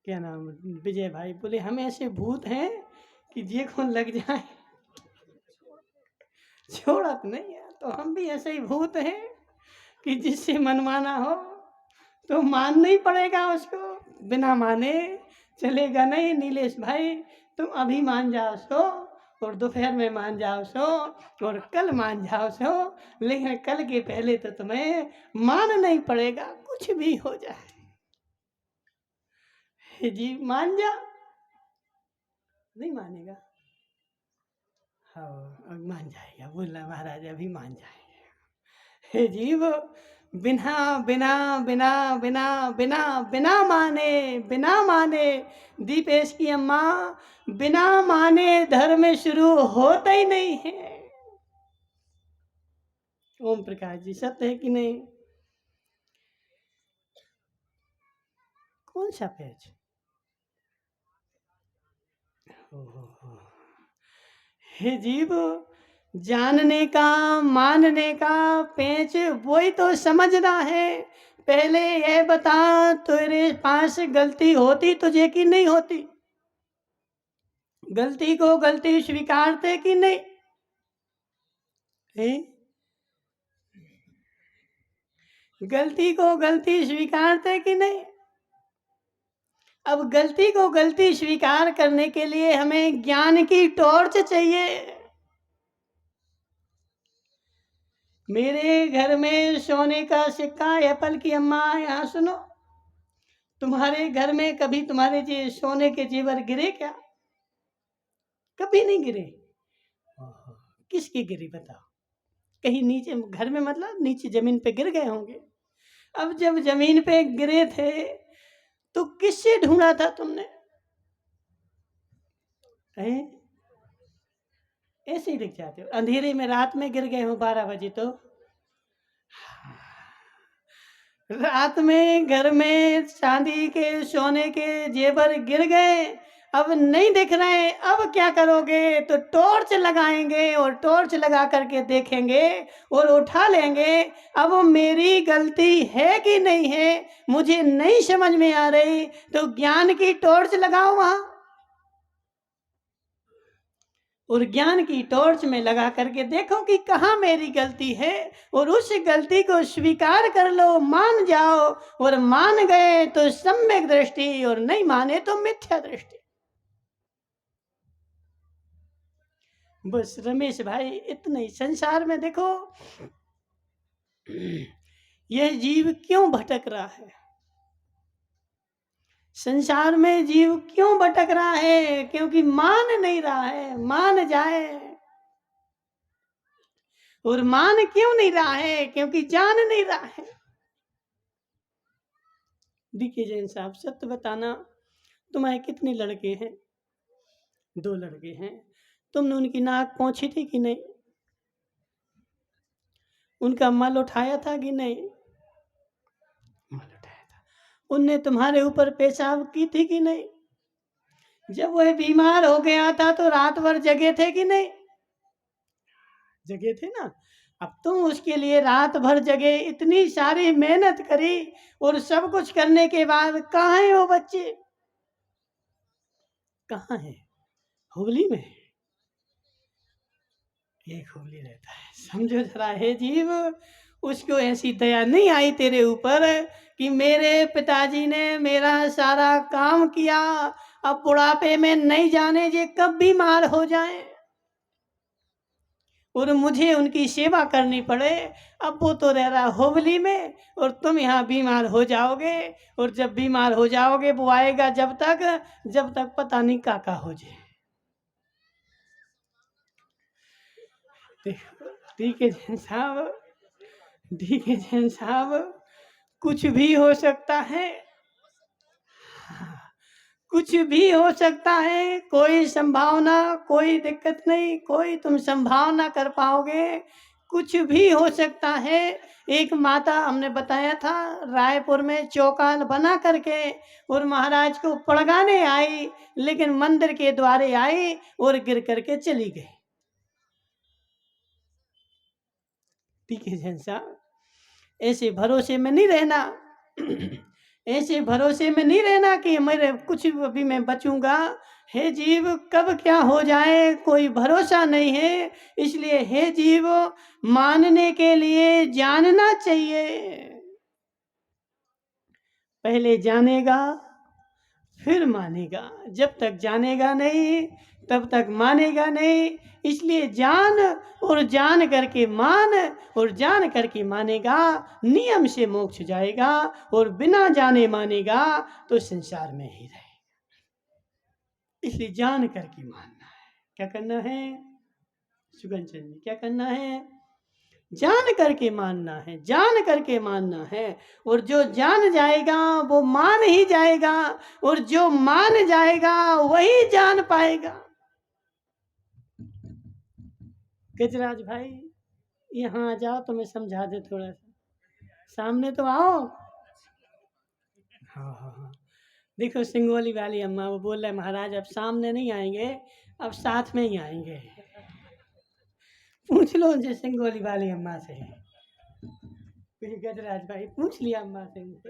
क्या नाम, विजय भाई बोले हम ऐसे भूत हैं कि जे कौन लग जाए छोड़त नहीं है। तो हम भी ऐसे ही भूत हैं कि जिससे मनमाना हो तो मानना ही पड़ेगा उसको, बिना माने चलेगा नहीं। नीलेश भाई, तुम अभी मान जाओ सो, और दोपहर में मान जाओ सो, और कल मान जाओ सो, लेकिन कल के पहले तो तुम्हें मानना ही पड़ेगा, कुछ भी हो जाए। जी मान जा, नहीं मानेगा? हाँ अब मान जाएगा, बोला महाराज अभी मान जाएंगे। हे जीव, बिना बिना बिना बिना बिना बिना माने दीपेश की अम्मा, बिना माने धर्म शुरू होता ही नहीं है। ओम प्रकाश जी, सत्य है कि नहीं? कौन सा पेज? हे जीव, जानने का मानने का पेच वही तो समझना है। पहले यह बता, तेरे पास गलती होती तुझे कि नहीं होती? गलती को गलती स्वीकारते कि नहीं? है? गलती को गलती स्वीकारते कि नहीं? अब गलती को गलती स्वीकार करने के लिए हमें ज्ञान की टॉर्च चाहिए। मेरे घर में सोने का सिक्का, एप्पल की अम्मा यहाँ सुनो, तुम्हारे घर में कभी तुम्हारे जी सोने के जेवर गिरे क्या? कभी नहीं गिरे। किसके गिरे बताओ? कहीं नीचे घर में, मतलब नीचे जमीन पे गिर गए होंगे। अब जब जमीन पे गिरे थे तो किससे ढूंढा था तुमने? ऐसे ही दिख जाते हो। अंधेरे में रात में गिर गए हो 12 बजे तो रात में घर में चांदी के सोने के जेवर गिर गए, अब नहीं दिख रहे, अब क्या करोगे? तो टॉर्च लगाएंगे और टॉर्च लगा करके देखेंगे और उठा लेंगे। अब मेरी गलती है कि नहीं है मुझे नहीं समझ में आ रही, तो ज्ञान की टॉर्च लगाओ वहां, और ज्ञान की टॉर्च में लगा करके देखो कि कहाँ मेरी गलती है, और उस गलती को स्वीकार कर लो, मान जाओ, और मान गए तो सम्यक दृष्टि, और नहीं माने तो मिथ्या दृष्टि। बस रमेश भाई इतना ही। संसार में देखो यह जीव क्यों भटक रहा है, संसार में जीव क्यों भटक रहा है? क्योंकि मान नहीं रहा है। मान जाए, और मान क्यों नहीं रहा है? क्योंकि जान नहीं रहा है। देखिए जैन साहब, सत्य बताना, तुम्हारे कितने लड़के हैं? 2 लड़के हैं। तुमने उनकी नाक पोंछी थी कि नहीं? उनका मल उठाया था कि नहीं? मल उठाया था। उनने तुम्हारे ऊपर पेशाब की थी कि नहीं? जब वह बीमार हो गया था तो रात भर जगे थे कि नहीं? जगे थे ना। अब तुम उसके लिए रात भर जगे, इतनी सारी मेहनत करी, और सब कुछ करने के बाद कहाँ है वो बच्चे? कहाँ है? हुबली में एक हुबली रहता है। समझो जरा, हे जीव, उसको ऐसी दया नहीं आई तेरे ऊपर कि मेरे पिताजी ने मेरा सारा काम किया, अब बुढ़ापे में नहीं जाने जे कब बीमार हो जाए और मुझे उनकी सेवा करनी पड़े। अब वो तो रह रहा हुबली में, और तुम यहाँ बीमार हो जाओगे, और जब बीमार हो जाओगे वो आएगा जब तक पता नहीं काका हो जाए। ठीक है जैन साहब, ठीक है जैन साहब, कुछ भी हो सकता है, कुछ भी हो सकता है, कोई संभावना, कोई दिक्कत नहीं, कोई तुम संभावना कर पाओगे, कुछ भी हो सकता है। एक माता हमने बताया था रायपुर में चौकाल बना करके और महाराज को पड़गाने आई, लेकिन मंदिर के द्वारे आई और गिर करके चली गई। ठीक है जैन साहब, ऐसे भरोसे में नहीं रहना, ऐसे भरोसे में नहीं रहना कि मेरे कुछ अभी मैं बचूंगा। हे जीव, कब क्या हो जाए कोई भरोसा नहीं है, इसलिए हे जीव, मानने के लिए जानना चाहिए। पहले जानेगा फिर मानेगा, जब तक जानेगा नहीं तब तक मानेगा नहीं। इसलिए जान, और जान करके मान, और जान करके मानेगा, नियम से मोक्ष जाएगा, और बिना जाने मानेगा तो संसार में ही रहेगा। इसलिए जान करके मानना है। क्या करना है सुगन चंद जी, क्या करना है? जान करके मानना है, जान करके मानना है। और जो जान जाएगा वो मान ही जाएगा, और जो मान जाएगा वही जान पाएगा। गजराज भाई यहाँ आ जाओ तो मैं समझा दे थोड़ा सा, सामने तो आओ। हाँ हाँ हाँ, देखो सिंगोली वाली अम्मा वो बोल रहे महाराज अब सामने नहीं आएंगे, अब साथ में ही आएंगे। पूछ लो उनसे, सिंगोली वाली अम्मा से। गजराज भाई पूछ लिया अम्मा से उनसे।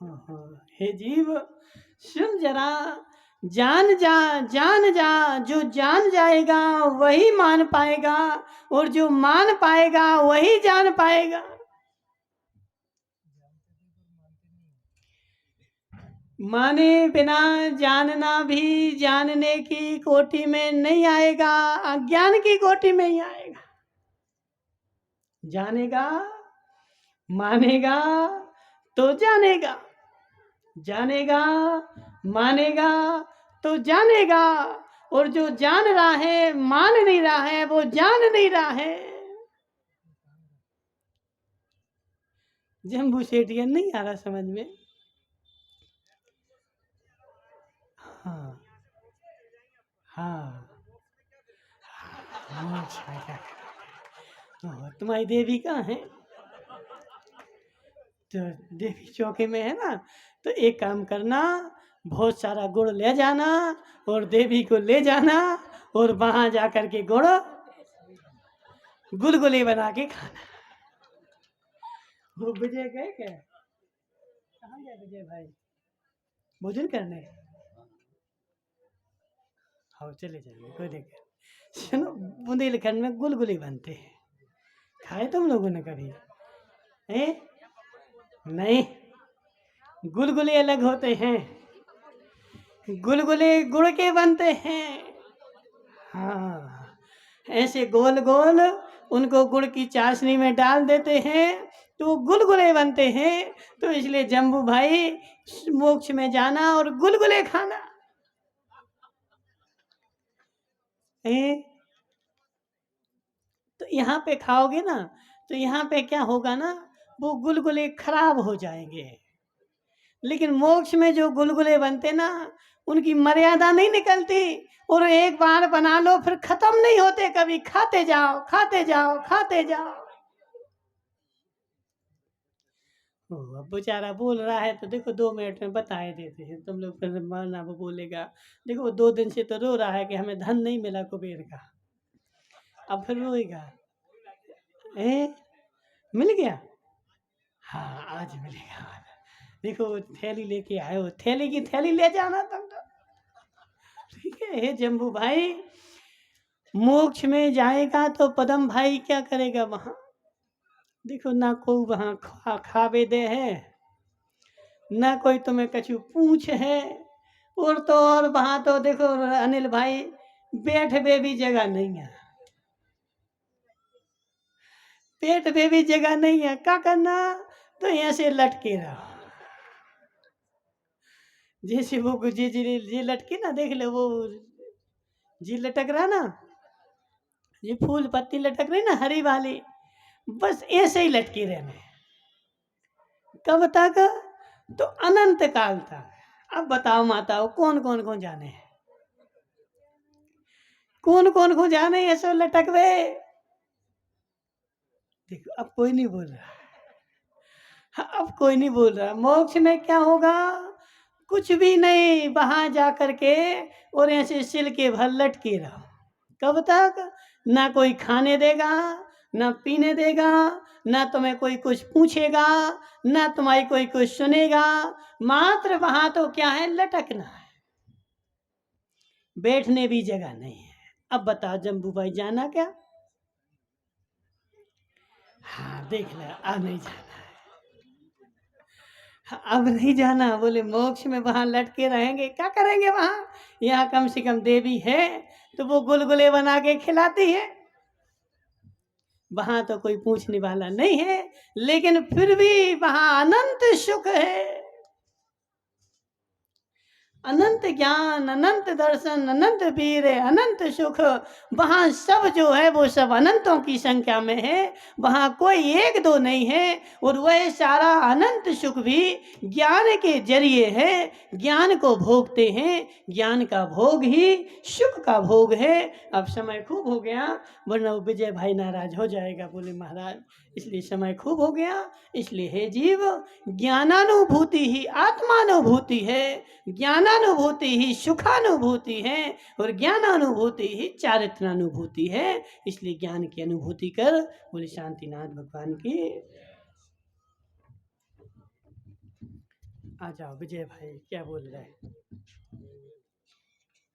हाँ हाँ, हे जीव सुन जरा, जान जा, जान जा, जो जान जाएगा वही मान पाएगा, और जो मान पाएगा वही जान पाएगा। माने बिना जानना भी जानने की कोटि में नहीं आएगा, अज्ञान की कोटि में ही आएगा। जानेगा, मानेगा तो जानेगा, जानेगा, मानेगा तो जानेगा, और जो जान रहा है मान नहीं रहा है वो जान नहीं रहा है। जम्बू सेठियन नहीं आ रहा समझ में? हाँ हाँ अच्छा क्या तुम्हारी देवी कहाँ है? तो देवी चौके में है ना, तो एक काम करना, बहुत सारा गुड़ ले जाना और देवी को ले जाना और वहां जा कर के गुलगुले बना के खाना। वो विजय गए क्या? कहाँ गए विजय भाई? भोजन करने? हाँ चले जाएंगे, कोई दिक्कत। सुनो, बुंदेलखंड में गुलगुले बनते हैं, खाए तुम लोगों ने कभी? नहीं, गुलगुले अलग होते हैं, गुलगुले गुड़ के बनते हैं। हाँ, ऐसे गोल गोल उनको गुड़ की चाशनी में डाल देते हैं तो गुलगुले बनते हैं। तो इसलिए जम्बू भाई, मोक्ष में जाना और गुलगुले खाना। तो यहाँ पे खाओगे ना, तो यहाँ पे क्या होगा ना, वो गुलगुले खराब हो जाएंगे। लेकिन मोक्ष में जो गुलगुले बनते ना, उनकी मर्यादा नहीं निकलती, और एक बार बना लो फिर खत्म नहीं होते, कभी खाते जाओ खाते जाओ खाते जाओ। अब बेचारा बोल रहा है तो देखो 2 मिनट में बताए देते हैं, तुम लोग फिर मारना, वो बोलेगा देखो वो 2 दिन से तो रो रहा है कि हमें धन नहीं मिला कुबेर का, अब फिर रोएगा। मिल गया? हाँ आज मिलेगा। देखो थैली लेके आए हो, थैली की थैली ले जाना तुम तो, ठीक है? हे जम्बू भाई, मोक्ष में जाएगा तो पदम भाई क्या करेगा वहां? देखो ना कोई वहां खावे दे है, ना कोई तुम्हें कछु पूछ है, और तो और वहां तो देखो अनिल भाई, बैठ पे भी जगह नहीं है, पेट पे भी जगह नहीं है, क्या करना? तो ऐसे लटके रहो, जैसे वो जी लटकी ना, देख ले वो जी लटक रहा ना, ये फूल पत्ती लटक रही ना हरी वाली, बस ऐसे ही लटके रहने। कब तक? तो अनंत काल तक। अब बताओ माताओं, कौन कौन को जाने हैं? कौन कौन को जाने ऐसे लटक वे? देखो अब कोई नहीं बोल रहा, हाँ, अब कोई नहीं बोल रहा। मोक्ष में क्या होगा? कुछ भी नहीं, वहां जा करके और ऐसे सिल के भर लटके रहो। कब तक? ना कोई खाने देगा, ना पीने देगा, ना तुम्हें कोई कुछ पूछेगा, ना तुम्हारी कोई कुछ सुनेगा, मात्र वहां तो क्या है, लटकना है, बैठने भी जगह नहीं है। अब बताओ जम्बू भाई, जाना क्या? हाँ देख ले, अब नहीं जाना है, अब नहीं जाना। बोले मोक्ष में वहां लटके रहेंगे, क्या करेंगे वहां? यहाँ कम से कम देवी है तो वो गुलगुले बना के खिलाती है, वहां तो कोई पूछने वाला नहीं है, लेकिन फिर भी वहां अनंत सुख है, अनंत ज्ञान, अनंत दर्शन, अनंत वीर, अनंत सुख। वहां सब जो है वो सब अनंतों की संख्या में है, वहां कोई एक दो नहीं है, और वह सारा अनंत सुख भी ज्ञान के जरिए है, ज्ञान को भोगते हैं, ज्ञान का भोग ही सुख का भोग है। अब समय खूब हो गया, वरना विजय भाई नाराज हो जाएगा, बोले महाराज इसलिए समय खूब हो गया, इसलिए हे जीव, ज्ञानानुभूति ही आत्मानुभूति है, ज्ञानानुभूति ही सुखानुभूति है, और ज्ञानानुभूति ही चारित्रानुभूति है। इसलिए ज्ञान की अनुभूति कर। बोले शांतिनाथ भगवान की। आ जाओ विजय भाई, क्या बोल रहे हैं?